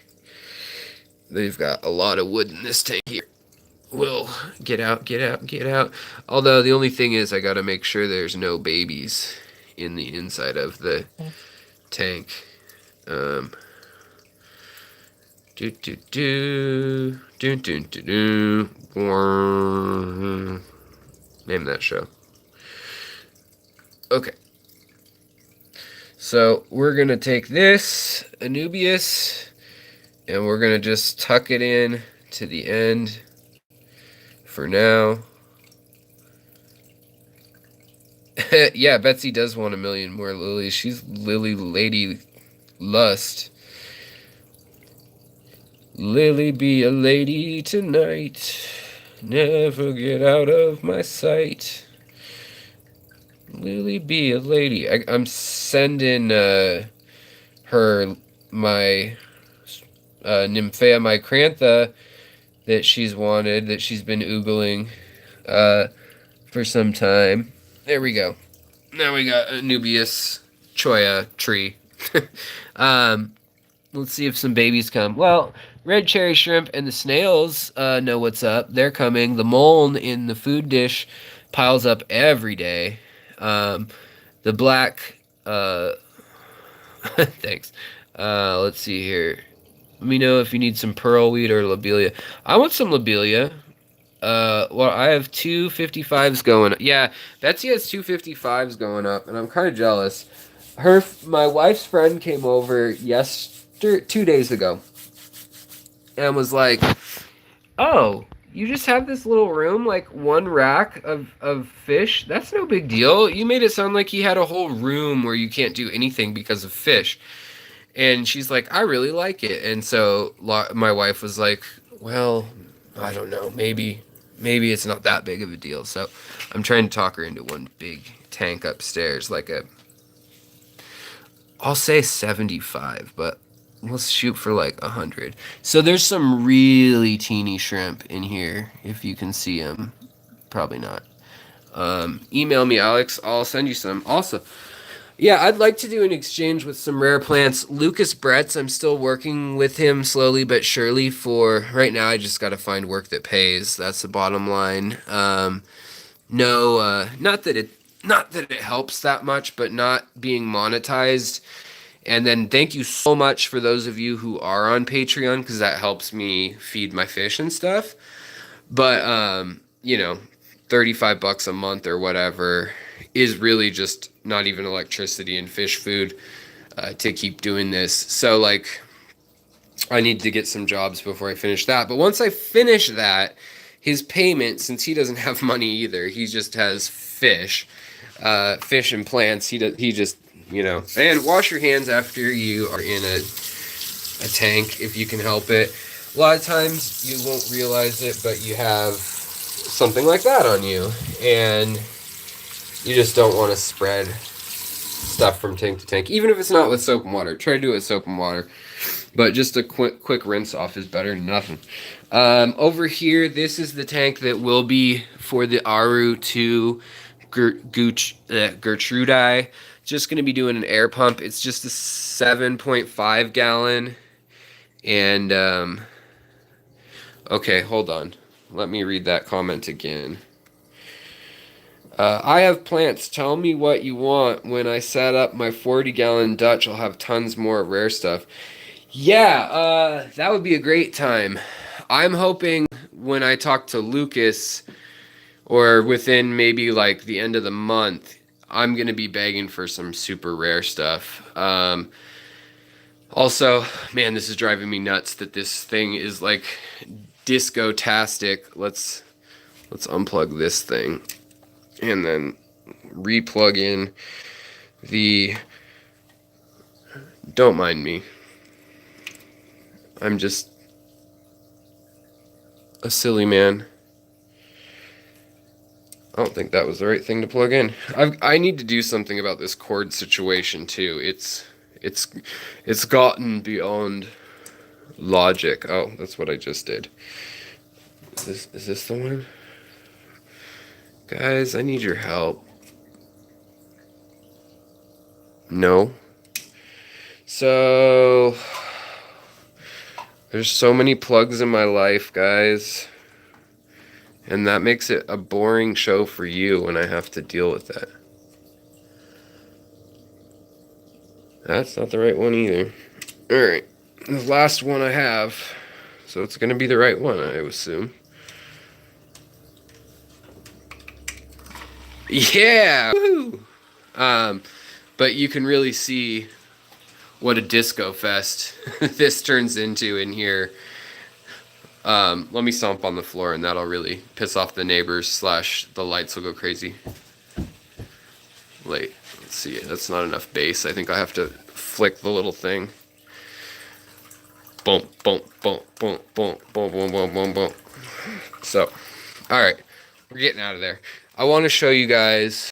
They've got a lot of wood in this tank here. We'll get out. Although the only thing is I gotta make sure there's no babies in the inside of the tank. Do do do do do do do. Name that show. Okay. So we're gonna take this Anubias and we're gonna just tuck it in to the end for now. Yeah, Betsy does want 1,000,000 more lilies. She's Lily Lady Lust. Lily, be a lady tonight. Never get out of my sight. Lily, be a lady. I'm sending her my Nymphea micrantha that she's wanted, that she's been oogling for some time. There we go. Now we got a Nubius choya tree. Let's see if some babies come. Well, red cherry shrimp and the snails know what's up. They're coming. The muln in the food dish piles up every day. The black... thanks. Let's see here. Let me know if you need some pearlweed or lobelia. I want some lobelia. Well, I have 255s going. Yeah, Betsy has 255s going up, and I'm kind of jealous. My wife's friend came over 2 days ago, and was like, "Oh, you just have this little room, like one rack of fish? That's no big deal. You made it sound like you had a whole room where you can't do anything because of fish." And she's like, "I really like it." And so my wife was like, "Well, I don't know, maybe it's not that big of a deal." So I'm trying to talk her into one big tank upstairs, like I'll say 75, but let's shoot for like 100. So there's some really teeny shrimp in here, if you can see them. Probably not. Email me, Alex. I'll send you some. Also, yeah, I'd like to do an exchange with some rare plants. Lucas Bretz, I'm still working with him slowly but surely. For right now, I just got to find work that pays. That's the bottom line. Not that it helps that much, but not being monetized. And then thank you so much for those of you who are on Patreon, because that helps me feed my fish and stuff. But $35 a month or whatever is really just not even electricity and fish food to keep doing this. So like, I need to get some jobs before I finish that. But once I finish that, his payment, since he doesn't have money either, he just has fish and plants. He just and wash your hands after you are in a tank if you can help it. A lot of times you won't realize it, but you have something like that on you, and you just don't want to spread stuff from tank to tank, even if it's not with soap and water. Try to do it with soap and water, but just a quick rinse off is better than nothing. Over here, this is the tank that will be for the Aru 2 Gertrudii. Just going to be doing an air pump. It's just a 7.5 gallon. And, okay, hold on. Let me read that comment again. I have plants. Tell me what you want. When I set up my 40-gallon Dutch, I'll have tons more rare stuff. Yeah, that would be a great time. I'm hoping when I talk to Lucas, or within maybe like the end of the month, I'm going to be begging for some super rare stuff. Also, man, this is driving me nuts that this thing is like disco-tastic. Let's unplug this thing and then re-plug in the... Don't mind me. I'm just a silly man. I don't think that was the right thing to plug in. I need to do something about this cord situation too. It's gotten beyond logic. Oh, that's what I just did. Is this the one? Guys, I need your help. No. So, there's so many plugs in my life, guys. And that makes it a boring show for you when I have to deal with that. That's not the right one either. Alright, the last one I have. So it's going to be the right one, I assume. Yeah! Woo! But you can really see what a disco fest this turns into in here. Let me stomp on the floor and that'll really piss off the neighbors / the lights will go crazy. Wait, let's see. That's not enough bass. I think I have to flick the little thing. Boom, boom, boom, boom, boom, boom, boom, boom, boom, boom. So, alright. We're getting out of there. I want to show you guys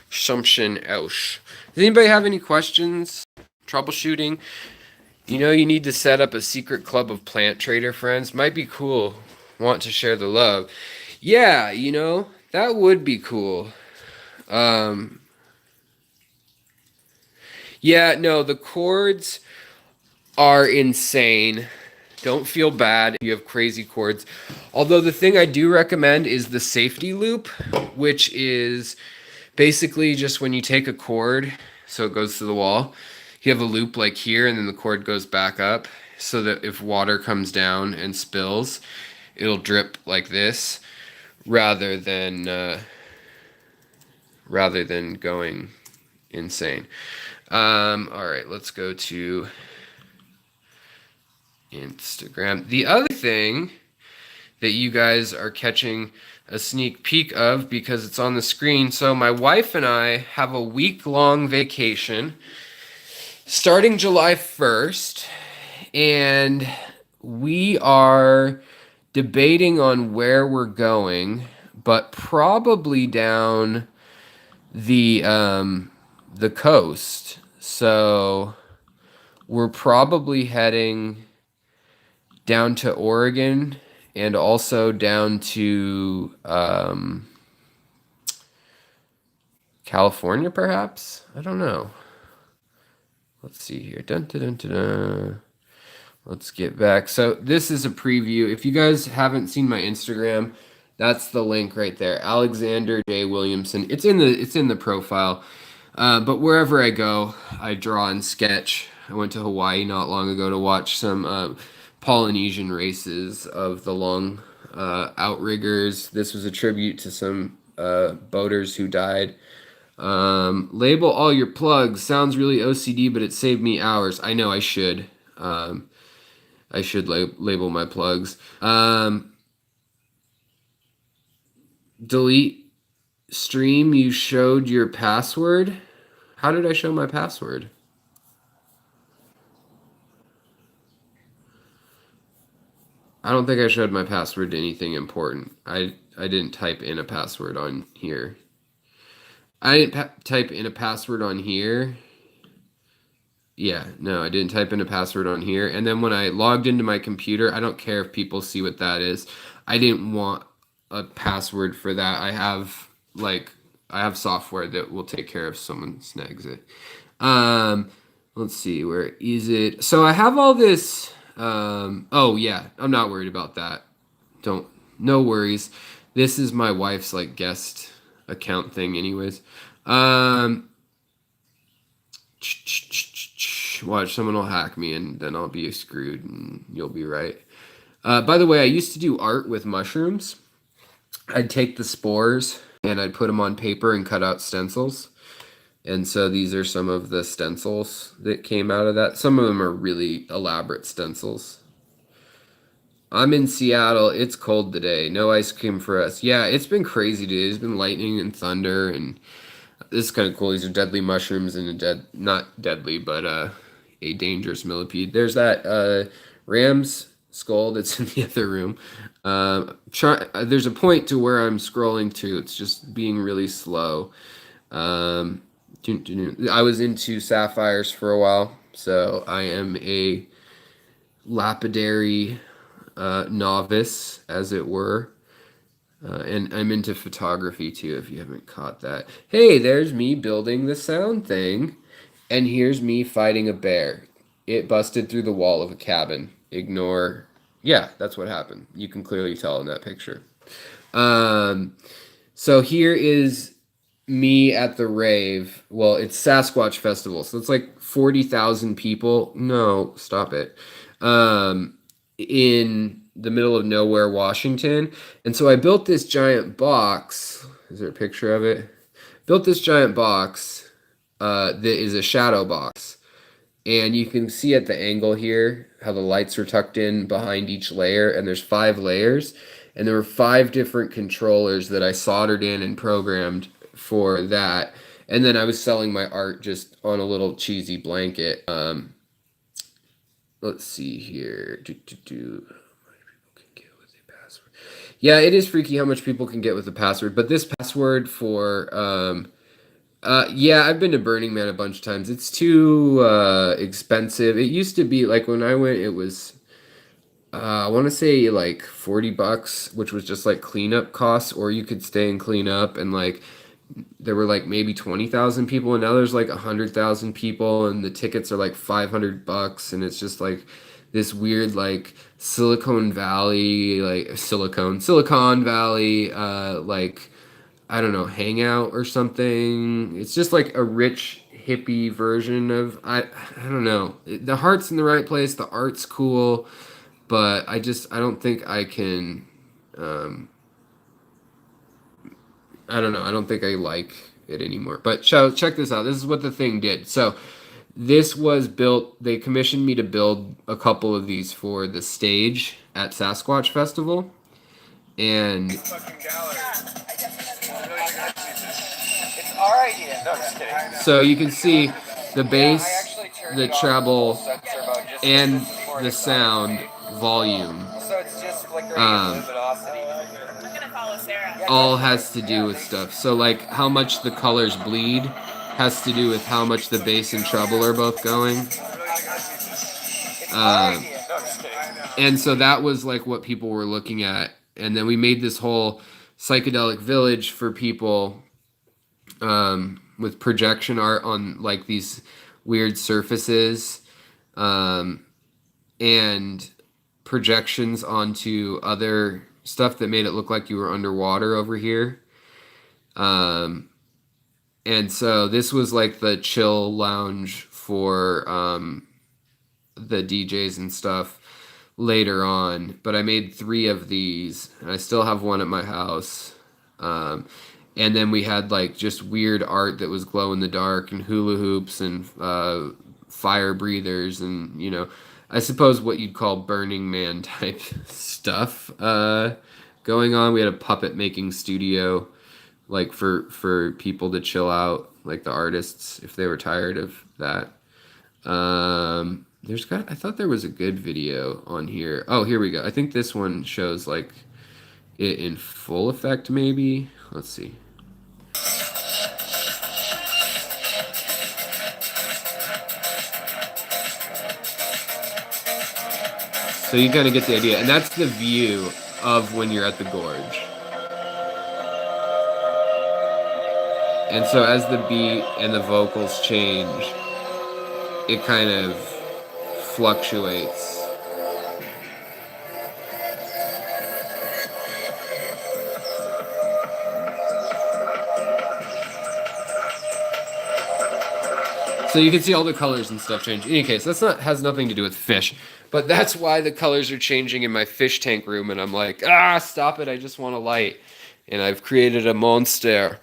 something else. Does anybody have any questions? Troubleshooting? You know you need to set up a secret club of plant trader friends. Might be cool. Want to share the love. Yeah, you know, that would be cool. Yeah, no, the cords are insane. Don't feel bad if you have crazy cords. Although the thing I do recommend is the safety loop, which is basically just when you take a cord, so it goes to the wall, you have a loop like here, and then the cord goes back up, so that if water comes down and spills, it'll drip like this, rather than going insane. All right, let's go to Instagram. The other thing that you guys are catching a sneak peek of because it's on the screen. So my wife and I have a week-long vacation starting July 1st, and we are debating on where we're going, but probably down the coast. So we're probably heading down to Oregon and also down to California, perhaps? I don't know. Let's see here. Dun, dun, dun, dun, dun. Let's get back. So this is a preview. If you guys haven't seen my Instagram, that's the link right there. Alexander J. Williamson. It's in the profile. But wherever I go, I draw and sketch. I went to Hawaii not long ago to watch some Polynesian races of the long outriggers. This was a tribute to some boaters who died. Label all your plugs. Sounds really OCD, but it saved me hours. I know I should. I should label my plugs. Delete stream. You showed your password. How did I show my password? I don't think I showed my password to anything important. I didn't type in a password on here. I didn't type in a password on here. Yeah, no, I didn't type in a password on here. And then when I logged into my computer, I don't care if people see what that is. I didn't want a password for that. I have software that will take care of if someone snags it. Let's see, where is it? So I have all this. Oh yeah, I'm not worried about that. No worries. This is my wife's like guest account thing anyways. Watch, someone will hack me and then I'll be screwed and you'll be right. By the way, I used to do art with mushrooms. I'd take the spores and I'd put them on paper and cut out stencils. And so these are some of the stencils that came out of that. Some of them are really elaborate stencils. I'm in Seattle. It's cold today. No ice cream for us. Yeah, it's been crazy today. There's been lightning and thunder, and this is kind of cool. These are deadly mushrooms and not deadly, but a dangerous millipede. There's that ram's skull that's in the other room. There's a point to where I'm scrolling to. It's just being really slow. I was into sapphires for a while, so I am a lapidary novice, as it were. And I'm into photography too, if you haven't caught that. Hey, there's me building the sound thing. And here's me fighting a bear. It busted through the wall of a cabin. Ignore. Yeah, that's what happened. You can clearly tell in that picture. Um, so here is me at the rave. Well, it's Sasquatch Festival, so it's like 40,000 people. No, stop it. In the middle of nowhere, Washington. And so I built this giant box. Is there a picture of it? Built this giant box that is a shadow box. And you can see at the angle here how the lights are tucked in behind each layer, and there's 5 layers. And there were 5 different controllers that I soldered in and programmed for that. And then I was selling my art just on a little cheesy blanket. Let's see here. Yeah, it is freaky how much people can get with the password. But this password for yeah, I've been to Burning Man a bunch of times. It's too expensive. It used to be like when I went, it was I want to say like $40, which was just like cleanup costs, or you could stay and clean up, and like there were like maybe 20,000 people, and now there's like 100,000 people, and the tickets are like $500, and it's just like this weird like Silicon Valley, like Silicon Valley, like I don't know, hangout or something. It's just like a rich hippie version of I don't know. The heart's in the right place, the art's cool, but I don't think I can I don't know. I don't think I like it anymore. But check this out. This is what the thing did. So this was built, they commissioned me to build a couple of these for the stage at Sasquatch Festival. And It's our idea. No, just kidding. So you can see the bass, the treble, and the sound volume. So it's just flickering luminosity. I'm gonna follow Sarah. All has to do with stuff. So like how much the colors bleed has to do with how much the bass and treble are both going. And so that was like what people were looking at. And then we made this whole psychedelic village for people with projection art on like these weird surfaces and projections onto other stuff that made it look like you were underwater over here. And so this was like the chill lounge for the DJs and stuff later on. But I made 3 of these, and I still have one at my house. And then we had like just weird art that was glow in the dark and hula hoops and fire breathers and, you know, I suppose what you'd call Burning Man type stuff going on. We had a puppet making studio like for people to chill out, like the artists if they were tired of that. I thought there was a good video on here. Oh, here we go. I think this one shows like it in full effect maybe. Let's see. So you kind of get the idea. And that's the view of when you're at the gorge. And so as the beat and the vocals change, it kind of fluctuates. So you can see all the colors and stuff change. In any case, has nothing to do with fish. But that's why the colors are changing in my fish tank room. And I'm like, stop it. I just want a light. And I've created a monster.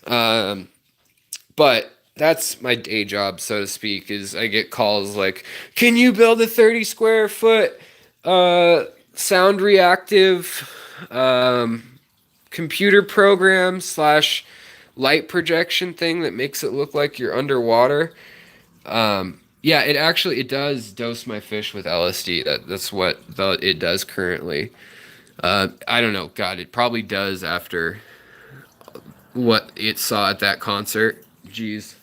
But that's my day job, so to speak, is I get calls like, can you build a 30 square foot sound reactive computer program / light projection thing that makes it look like you're underwater? Yeah, it does dose my fish with LSD. That's what it does currently. I don't know. God, it probably does after what it saw at that concert. Jeez.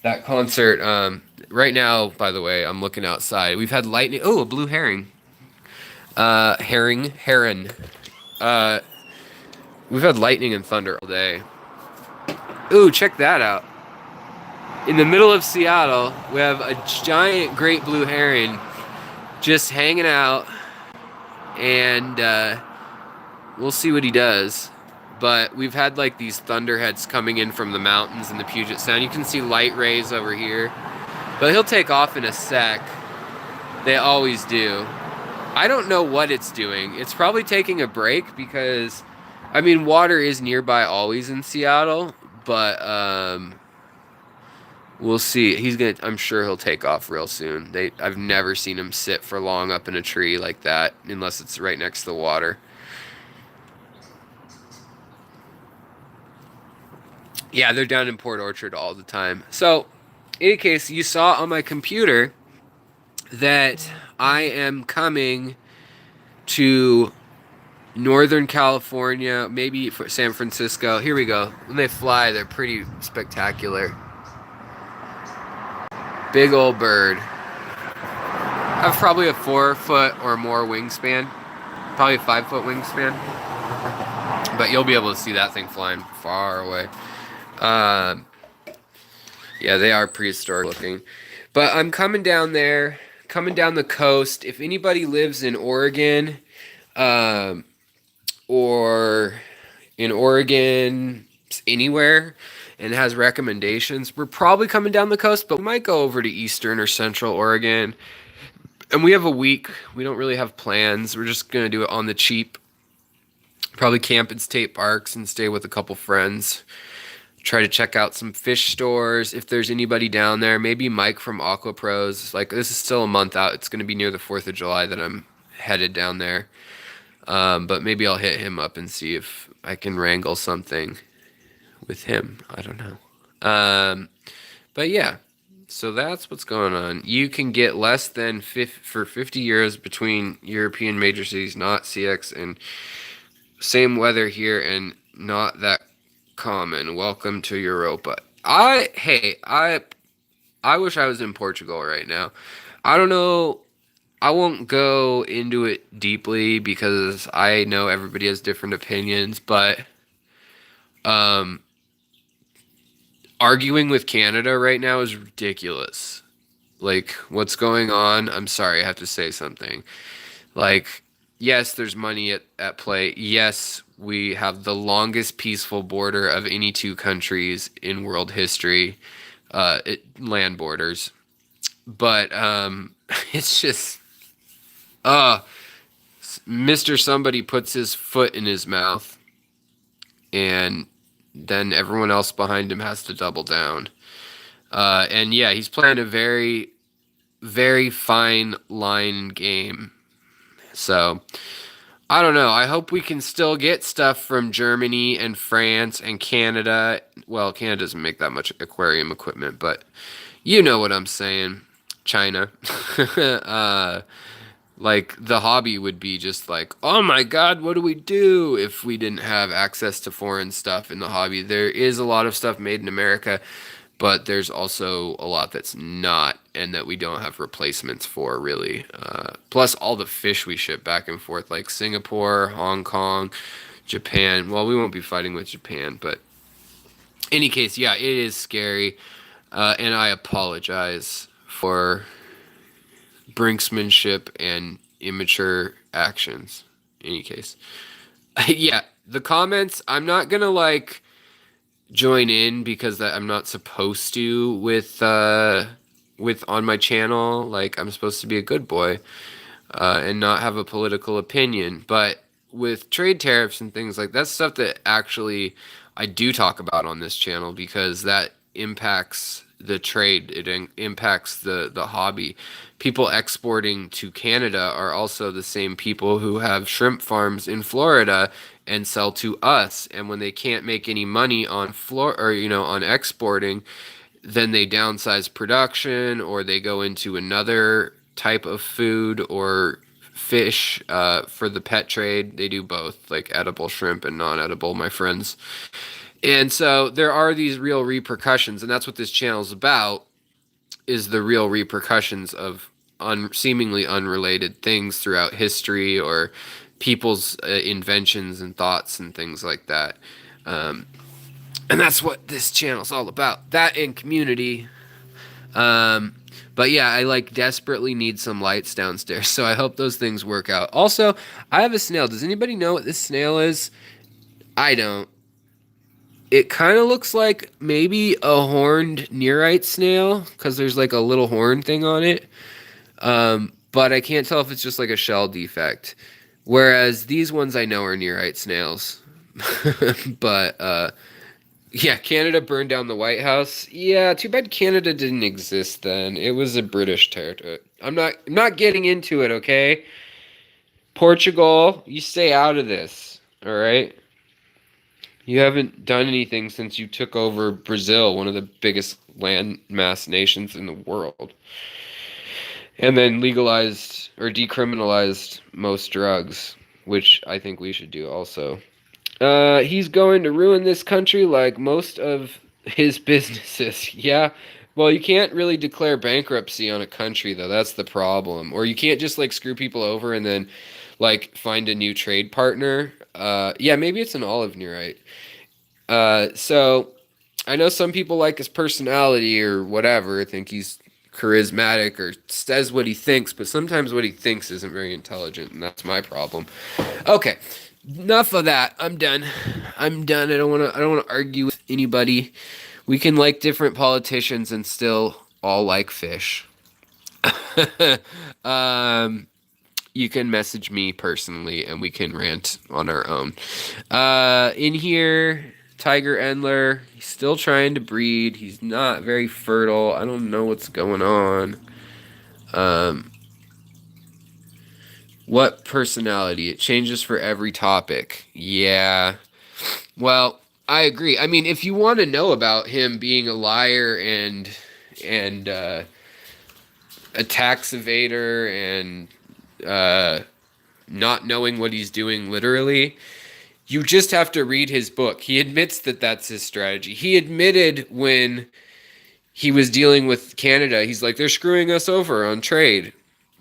That concert, right now, by the way, I'm looking outside. We've had lightning. Oh, a blue heron. Heron. We've had lightning and thunder all day. Ooh, check that out. In the middle of Seattle, we have a giant great blue heron just hanging out, and we'll see what he does. But we've had like these thunderheads coming in from the mountains in the Puget Sound. You can see light rays over here, but he'll take off in a sec. They always do. I don't know what it's doing. It's probably taking a break because, I mean, water is nearby always in Seattle, but we'll see. I'm sure he'll take off real soon. I've never seen him sit for long up in a tree like that unless it's right next to the water. Yeah, they're down in Port Orchard all the time. So, in any case, you saw on my computer that I am coming to Northern California, maybe San Francisco. Here we go. When they fly, they're pretty spectacular. Big old bird. I have probably a 4 foot or more wingspan. Probably a 5 foot wingspan. But you'll be able to see that thing flying far away. Yeah, they are prehistoric looking. But I'm coming down there, coming down the coast. If anybody lives in Oregon, or in Oregon, anywhere, and has recommendations, we're probably coming down the coast, but we might go over to Eastern or Central Oregon. And we have a week. We don't really have plans. We're just going to do it on the cheap. Probably camp at state parks and stay with a couple friends. Try to check out some fish stores if there's anybody down there. Maybe Mike from Aqua Pros. Like, this is still a month out. It's going to be near the 4th of July that I'm headed down there. But maybe I'll hit him up and see if I can wrangle something with him. I don't know. But yeah, so that's what's going on. You can get less than for 50 euros between European major cities, not CX, and same weather here and not that common. Welcome to Europa. I wish I was in Portugal right now. I don't know. I won't go into it deeply because I know everybody has different opinions, but arguing with Canada right now is ridiculous. Like, what's going on? I'm sorry, I have to say something. Like, yes, there's money at play. Yes, we have the longest peaceful border of any two countries in world history, land borders. But it's just, Mr. Somebody puts his foot in his mouth, and then everyone else behind him has to double down. And yeah, he's playing a very, very fine line game. So, I don't know. I hope we can still get stuff from Germany and France and Canada. Well, Canada doesn't make that much aquarium equipment, but you know what I'm saying. China. Like, the hobby would be just like, oh my god, what do we do if we didn't have access to foreign stuff in the hobby? There is a lot of stuff made in America, but there's also a lot that's not, and that we don't have replacements for, really. Plus all the fish we ship back and forth, like Singapore, Hong Kong, Japan. Well, we won't be fighting with Japan, but in any case, yeah, it is scary, and I apologize for brinksmanship and immature actions. In any case, yeah, the comments, I'm not gonna like join in because I'm not supposed to with on my channel. Like, I'm supposed to be a good boy and not have a political opinion. But with trade tariffs and things like that, stuff that actually I do talk about on this channel because that impacts the trade. It impacts the hobby. People exporting to Canada are also the same people who have shrimp farms in Florida and sell to us. And when they can't make any money on on exporting, then they downsize production, or they go into another type of food or fish for the pet trade. They do both, like edible shrimp and non-edible, my friends. And so there are these real repercussions, and that's what this channel is about, is the real repercussions of seemingly unrelated things throughout history, or people's inventions and thoughts and things like that. And that's what this channel's all about. That and community. But yeah, I like desperately need some lights downstairs, so I hope those things work out. Also, I have a snail. Does anybody know what this snail is? I don't. It kind of looks like maybe a horned nearite snail because there's like a little horn thing on it. But I can't tell if it's just like a shell defect. Whereas these ones I know are nearite snails. But yeah, Canada burned down the White House. Yeah, too bad Canada didn't exist then. It was a British territory. I'm not getting into it, okay? Portugal, you stay out of this, all right? You haven't done anything since you took over Brazil, one of the biggest landmass nations in the world. And then legalized or decriminalized most drugs, which I think we should do also. He's going to ruin this country like most of his businesses. Yeah. Well, you can't really declare bankruptcy on a country, though. That's the problem. Or you can't just like screw people over and then like find a new trade partner. Yeah, maybe it's an olive nearite. So I know some people like his personality or whatever, think he's charismatic or says what he thinks, but sometimes what he thinks isn't very intelligent, and that's my problem. Okay, enough of that. I'm done. I'm done. I don't want to argue with anybody. We can like different politicians and still all like fish. um, you can message me personally and we can rant on our own. In here, Tiger Endler, he's still trying to breed. He's not very fertile. I don't know what's going on. What personality? It changes for every topic. Yeah. Well, I agree. I mean, if you want to know about him being a liar and a tax evader and not knowing what he's doing literally, you just have to read his book. He admits that that's his strategy. He admitted when he was dealing with Canada, he's like, they're screwing us over on trade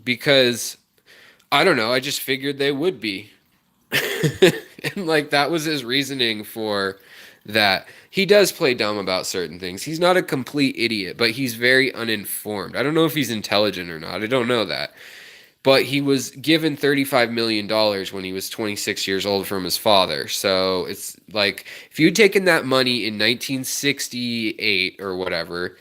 because I don't know, I just figured they would be. And like that was his reasoning for that. He does play dumb about certain things. He's not a complete idiot, but he's very uninformed. I don't know if he's intelligent or not. I don't know that. But he was given $35 million when he was 26 years old from his father. So it's like if you'd taken that money in 1968 or whatever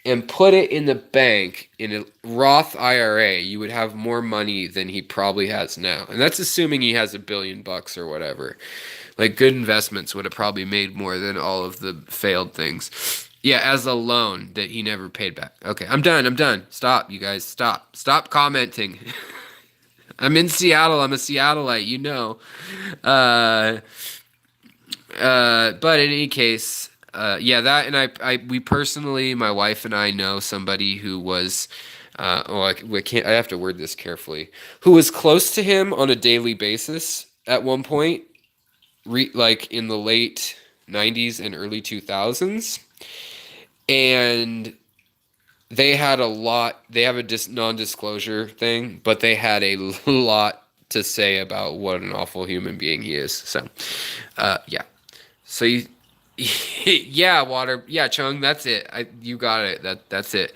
and put it in the bank in a Roth IRA, you would have more money than he probably has now. And that's assuming he has $1 billion or whatever. Like good investments would have probably made more than all of the failed things. Yeah, as a loan that he never paid back. Okay, I'm done. Stop, you guys. Stop commenting. I'm in Seattle. I'm a Seattleite, you know. But in any case, yeah, that and we personally, my wife and I know somebody who was, I have to word this carefully, who was close to him on a daily basis at one point, like in the late 90s and early 2000s. And they had a lot, they have a non-disclosure thing, but they had a lot to say about what an awful human being he is. So, yeah. So you, yeah, water, yeah, Chung, that's it. You got it. That's it.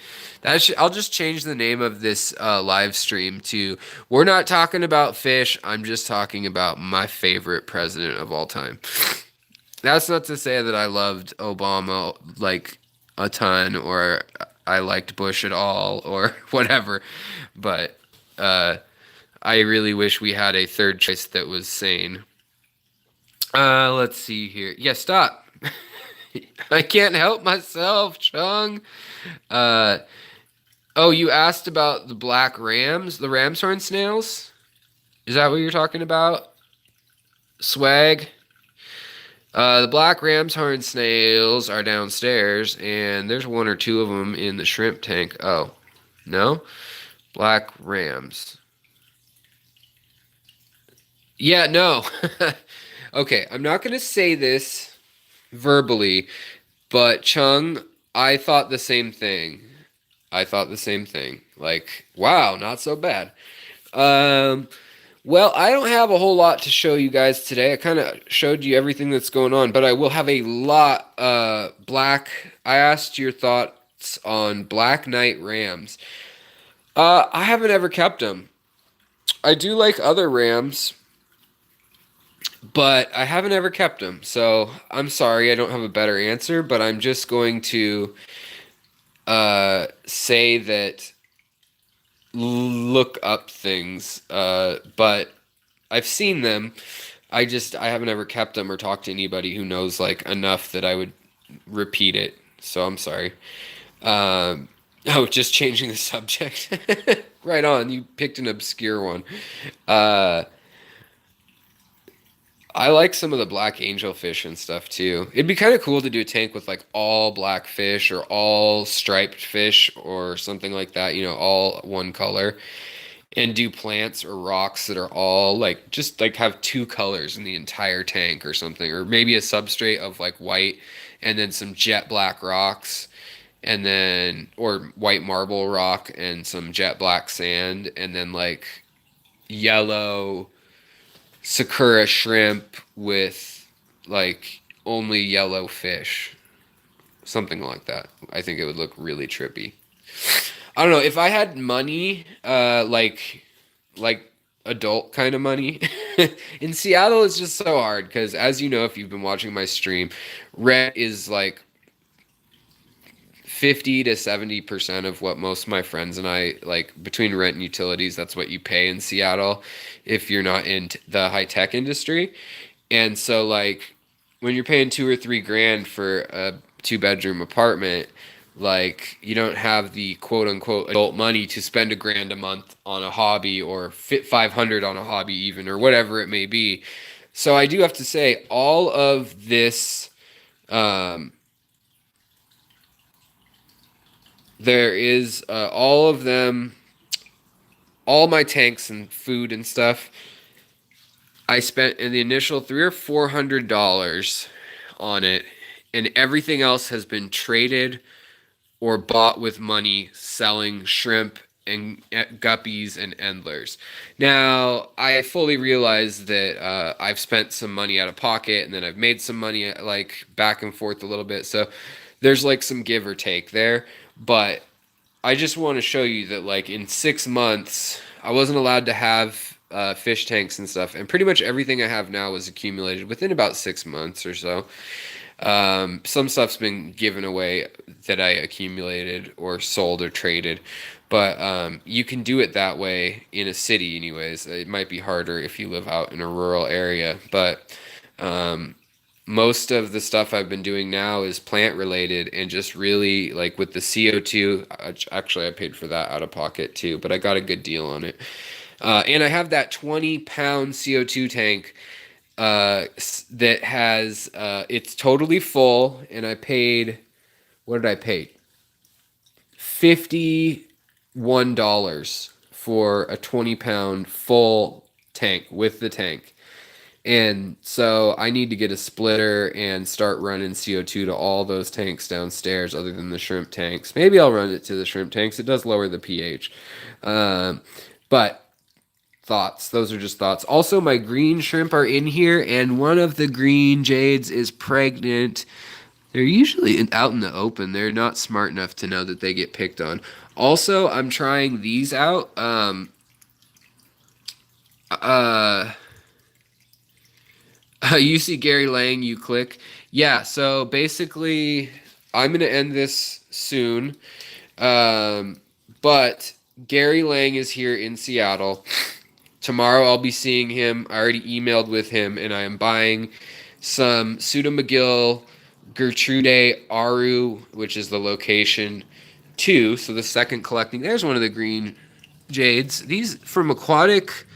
I'll just change the name of this live stream to "We're not talking about fish. I'm just talking about my favorite president of all time." That's not to say that I loved Obama like a ton or I liked Bush at all or whatever, but I really wish we had a third choice that was sane. Let's see here. Yeah, stop. I can't help myself, Chung. Oh, you asked about the black rams, the ram's horn snails? Is that what you're talking about? Swag? The black ram's horn snails are downstairs, and there's one or two of them in the shrimp tank. Oh, no? Black rams. Yeah, no. Okay, I'm not going to say this verbally, but Chung, I thought the same thing. Like, wow, not so bad. Well, I don't have a whole lot to show you guys today. I kind of showed you everything that's going on, but I will have a lot. Black. I asked your thoughts on Black Knight Rams. I haven't ever kept them. I do like other Rams, but I haven't ever kept them. So I'm sorry, I don't have a better answer, but I'm just going to say that look up things. But I've seen them. I haven't ever kept them or talked to anybody who knows like enough that I would repeat it. So I'm sorry. Oh, just changing the subject. Right on. You picked an obscure one. Uh, I like some of the black angelfish and stuff too. It'd be kind of cool to do a tank with like all black fish or all striped fish or something like that, all one color. And do plants or rocks that are all like just like have two colors in the entire tank or something, or maybe a substrate of like white and then some jet black rocks and then or white marble rock and some jet black sand and then like yellow sakura shrimp with like only yellow fish, something like that. I think it would look really trippy. I don't know if I had money, like adult kind of money. In Seattle, it's just so hard because, as you know, if you've been watching my stream, rent is like 50 to 70% of what most of my friends and I like between rent and utilities. That's what you pay in Seattle if you're not in the high tech industry. And so, like, when you're paying 2 or 3 grand for a 2 bedroom apartment, like you don't have the quote unquote adult money to spend a grand a month on a hobby or fit 500 on a hobby even or whatever it may be. So I do have to say all of this um, there is all of them, all my tanks and food and stuff. I spent in the initial $300 or $400 on it, and everything else has been traded or bought with money selling shrimp and guppies and endlers. Now, I fully realize that I've spent some money out of pocket and then I've made some money like back and forth a little bit. So there's like some give or take there. But I just want to show you that like in 6 months, I wasn't allowed to have fish tanks and stuff. And pretty much everything I have now was accumulated within about 6 months or so. Some stuff's been given away that I accumulated or sold or traded, but you can do it that way in a city, anyways. It might be harder if you live out in a rural area, but most of the stuff I've been doing now is plant related and just really like with the CO2. Actually, I paid for that out of pocket too, but I got a good deal on it. And I have that 20-pound CO2 tank that has it's totally full, and I paid, what did I pay? $51 for a 20-pound full tank with the tank. And so I need to get a splitter and start running CO2 to all those tanks downstairs other than the shrimp tanks. Maybe I'll run it to the shrimp tanks. It does lower the pH. But thoughts. Those are just thoughts. Also, my green shrimp are in here, and one of the green jades is pregnant. They're usually out in the open. They're not smart enough to know that they get picked on. Also, I'm trying these out. You see Gary Lange, you click. Yeah, so basically, I'm going to end this soon. But Gary Lange is here in Seattle. Tomorrow I'll be seeing him. I already emailed with him, and I am buying some Pseudomcgill Gertrude Aru, which is the location 2. So the second collecting. There's one of the green jades. These from Aquatic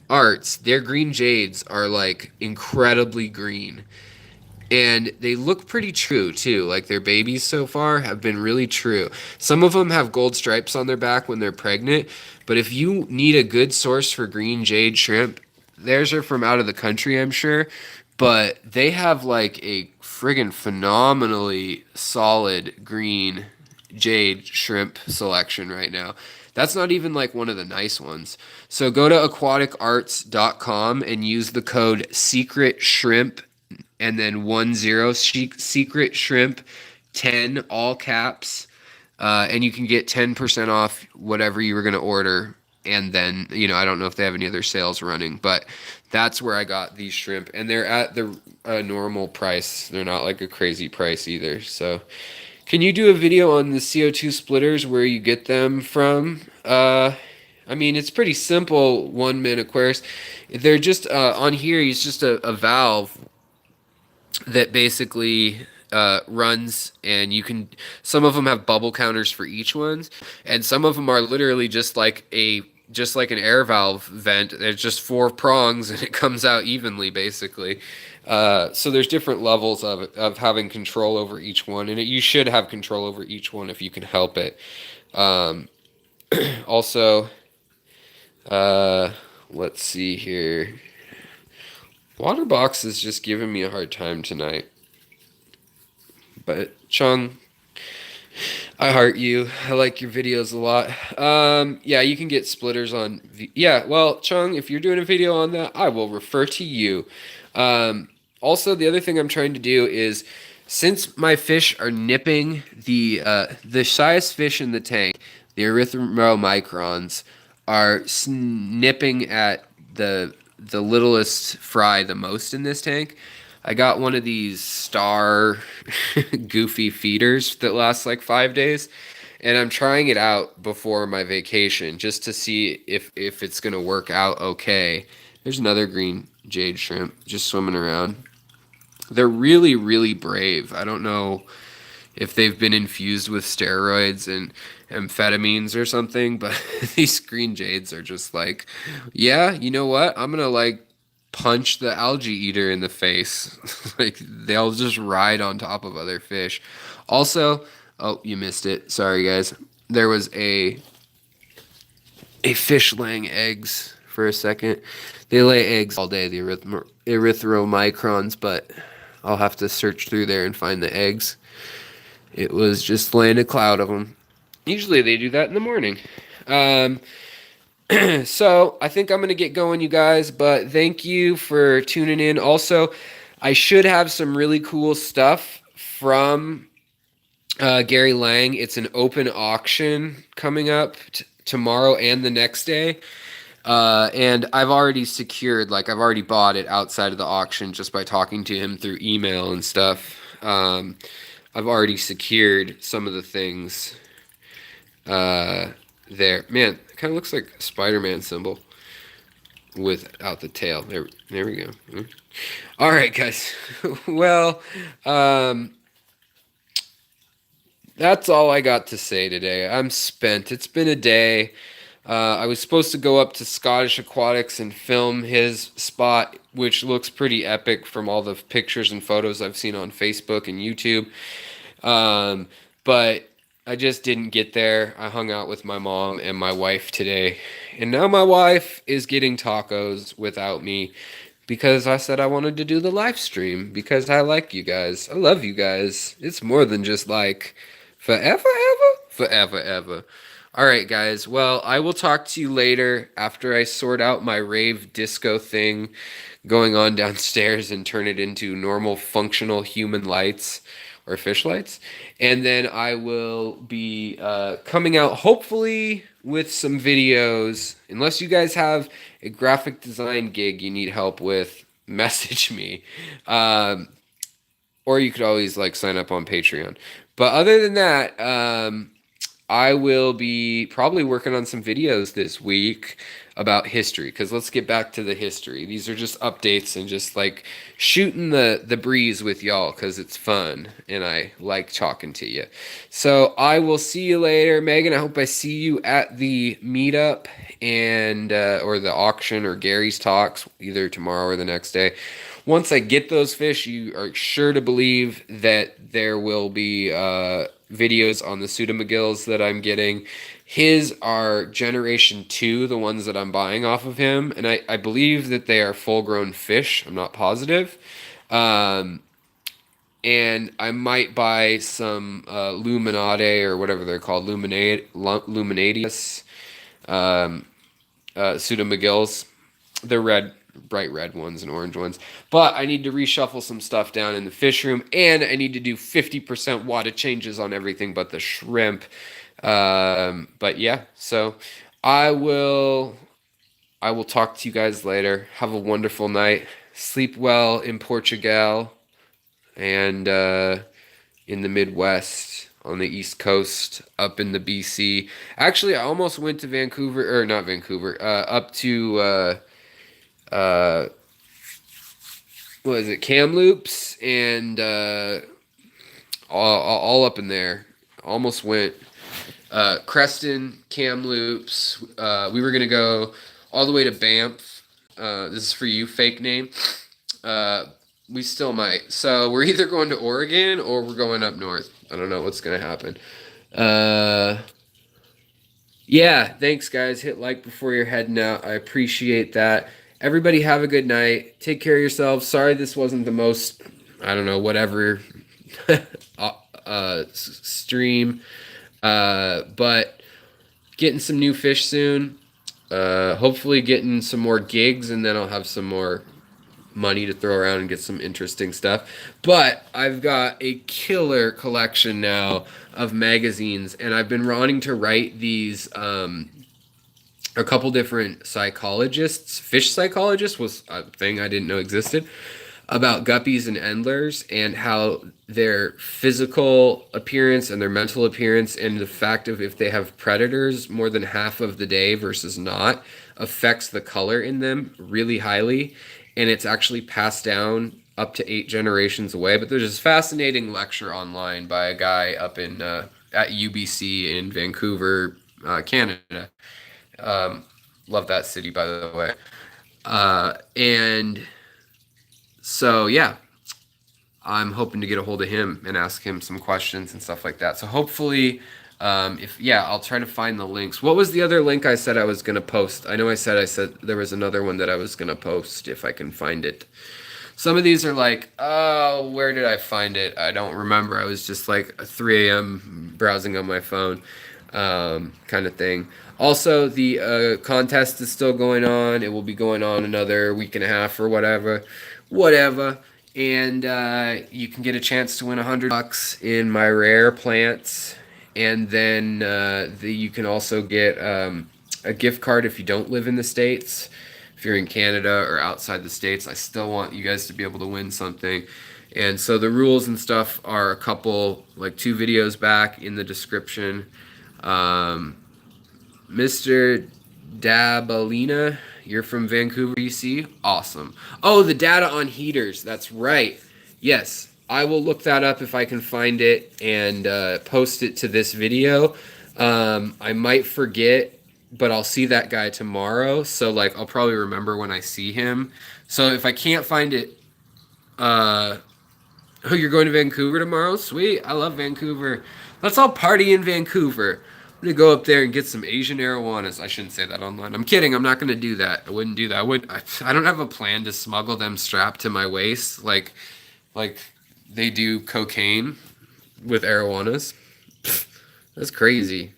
Arts, their green jades are like incredibly green. And they look pretty true too. Like their babies so far have been really true. Some of them have gold stripes on their back when they're pregnant. But if you need a good source for green jade shrimp, theirs are from out of the country, I'm sure. But they have like a friggin' phenomenally solid green jade shrimp selection right now. That's not even like one of the nice ones. So go to aquaticarts.com and use the code secret shrimp and then secret shrimp 10 all caps, and you can get 10% off whatever you were going to order. And then, I don't know if they have any other sales running, but that's where I got these shrimp, and they're at the normal price. They're not like a crazy price either. So can you do a video on the CO2 splitters, where you get them from? I mean, it's pretty simple, 1 min Aquarius. They're just on here. It's just a valve that basically runs, and you can. Some of them have bubble counters for each one, and some of them are literally just like an air valve vent. There's just 4 prongs, and it comes out evenly, basically. So there's different levels of having control over each one, and you should have control over each one if you can help it. Also, let's see here. Waterbox is just giving me a hard time tonight. But Chung, I heart you. I like your videos a lot. Yeah, you can get splitters on. Yeah, well, Chung, if you're doing a video on that, I will refer to you. Also, the other thing I'm trying to do is, since my fish are nipping the shyest fish in the tank, the erythromicrons, are nipping at the littlest fry the most in this tank. I got one of these star goofy feeders that lasts like 5 days, and I'm trying it out before my vacation just to see if it's gonna work out okay. There's another green jade shrimp just swimming around. They're really, really brave. I don't know if they've been infused with steroids and amphetamines or something, but these green jades are just like, yeah, you know what? I'm gonna like punch the algae eater in the face. Like, they'll just ride on top of other fish. Also, oh, you missed it. Sorry, guys. There was a fish laying eggs for a second. They lay eggs all day, the erythromicrons, but I'll have to search through there and find the eggs. It was just laying a cloud of them. Usually they do that in the morning. So I think I'm going to get going, you guys, but thank you for tuning in. Also, I should have some really cool stuff from Gary Lange. It's an open auction coming up tomorrow and the next day. And I've already secured, like, I've already bought it outside of the auction just by talking to him through email and stuff. I've already secured some of the things there. Man, it kind of looks like a Spider-Man symbol without the tail. There we go. All right, guys. Well, that's all I got to say today. I'm spent. It's been a day. I was supposed to go up to Scottish Aquatics and film his spot, which looks pretty epic from all the pictures and photos I've seen on Facebook and YouTube. But I just didn't get there. I hung out with my mom and my wife today. And now my wife is getting tacos without me because I said I wanted to do the live stream because I like you guys. I love you guys. It's more than just like forever ever. All right, guys. Well, I will talk to you later after I sort out my rave disco thing going on downstairs and turn it into normal functional human lights or fish lights. And then I will be coming out hopefully with some videos. Unless you guys have a graphic design gig you need help with, message me. Or you could always like sign up on Patreon. But other than that, I will be probably working on some videos this week about history, because let's get back to the history. These are just updates and just like shooting the breeze with y'all because it's fun and I like talking to you. So I will see you later. Megan, I hope I see you at the meetup and or the auction or Gary's talks either tomorrow or the next day. Once I get those fish, you are sure to believe that there will be videos on the pseudomagills that I'm getting. His are generation 2, the ones that I'm buying off of him, and I believe that they are full-grown fish. I'm not positive. and I might buy some Luminate or whatever they're called, Luminatius, um, Pseudomagills. They're red, bright red ones and orange ones. But I need to reshuffle some stuff down in the fish room, and I need to do 50% water changes on everything but the shrimp. But yeah, so I will I will talk to you guys later. Have a wonderful night. Sleep well in Portugal and in the Midwest, on the East Coast, up in the BC. Actually, I almost went to Vancouver, or not Vancouver, up to uh, what is it, Kamloops, and all up in there. Almost went Creston, Kamloops. We were gonna go all the way to Banff. This is for you, fake name. We still might. So we're either going to Oregon or we're going up north. I don't know what's gonna happen. Yeah, thanks guys. Hit like before you're heading out. I appreciate that. Everybody have a good night. Take care of yourselves. Sorry this wasn't the most, I don't know, whatever stream. But getting some new fish soon. Hopefully getting some more gigs, and then I'll have some more money to throw around and get some interesting stuff. But I've got a killer collection now of magazines, and I've been wanting to write these. A couple different psychologists, fish psychologists was a thing I didn't know existed, about guppies and endlers and how their physical appearance and their mental appearance and the fact of if they have predators more than half of the day versus not affects the color in them really highly, and it's actually passed down up to 8 generations away. But there's this fascinating lecture online by a guy up in at UBC in Vancouver, Canada. Love that city, by the way. And so, yeah, I'm hoping to get a hold of him and ask him some questions and stuff like that. So hopefully, I'll try to find the links. What was the other link I said I was going to post? I know I said there was another one that I was going to post if I can find it. Some of these are like, oh, where did I find it? I don't remember. I was just like 3 a.m. browsing on my phone, kind of thing. Also, the contest is still going on. It will be going on another week and a half or whatever. And you can get a chance to win $100 in my rare plants. And then you can also get a gift card if you don't live in the States. If you're in Canada or outside the States, I still want you guys to be able to win something. And so the rules and stuff are a couple, like 2 videos back in the description. Mr. Dabalina, you're from Vancouver, BC? Awesome. Oh, the data on heaters. That's right. Yes, I will look that up if I can find it and post it to this video. I might forget, but I'll see that guy tomorrow. So, like, I'll probably remember when I see him. So if I can't find it, oh, you're going to Vancouver tomorrow? Sweet. I love Vancouver. Let's all party in Vancouver. I'm gonna go up there and get some Asian arowanas. I shouldn't say that online. I'm kidding. I'm not gonna do that. I wouldn't do that. I don't have a plan to smuggle them strapped to my waist like they do cocaine with arowanas. That's crazy.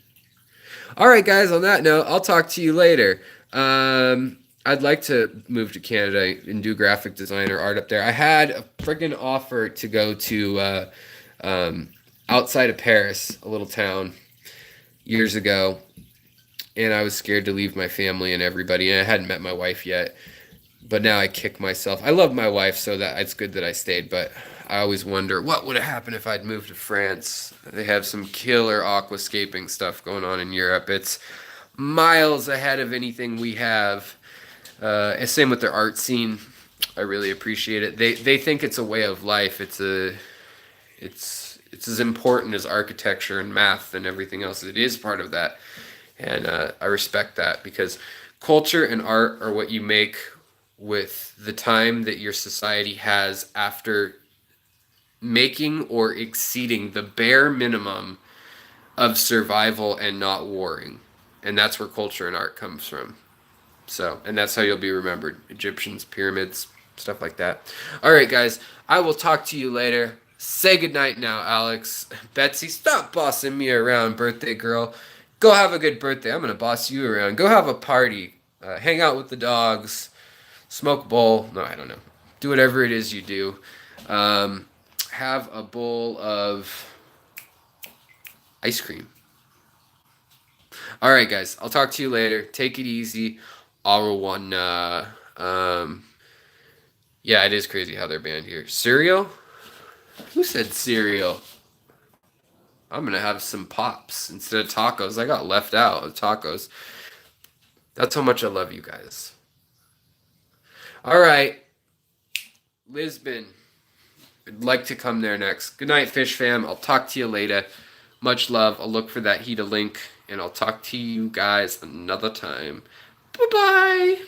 All right, guys. On that note, I'll talk to you later. I'd like to move to Canada and do graphic design or art up there. I had a freaking offer to go to outside of Paris, a little town, years ago, and I was scared to leave my family and everybody, and I hadn't met my wife yet, but now I kick myself. I love my wife, so that it's good that I stayed, but I always wonder what would have happened if I'd moved to France. They have some killer aquascaping stuff going on in Europe. It's miles ahead of anything we have. Same with their art scene. I really appreciate it. They think it's a way of life. It's as important as architecture and math and everything else. It is part of that. And I respect that, because culture and art are what you make with the time that your society has after making or exceeding the bare minimum of survival and not warring. And that's where culture and art comes from. So, and that's how you'll be remembered. Egyptians, pyramids, stuff like that. All right, guys, I will talk to you later. Say goodnight now, Alex. Betsy, stop bossing me around, birthday girl. Go have a good birthday. I'm going to boss you around. Go have a party. Hang out with the dogs. Smoke a bowl. No, I don't know. Do whatever it is you do. Have a bowl of ice cream. All right, guys. I'll talk to you later. Take it easy. Au revoir. Yeah, it is crazy how they're banned here. Cereal? Who said cereal? I'm going to have some pops instead of tacos. I got left out of tacos. That's how much I love you guys. All right. Lisbon. I'd like to come there next. Good night, Fish Fam. I'll talk to you later. Much love. I'll look for that HEDA link, and I'll talk to you guys another time. Bye-bye.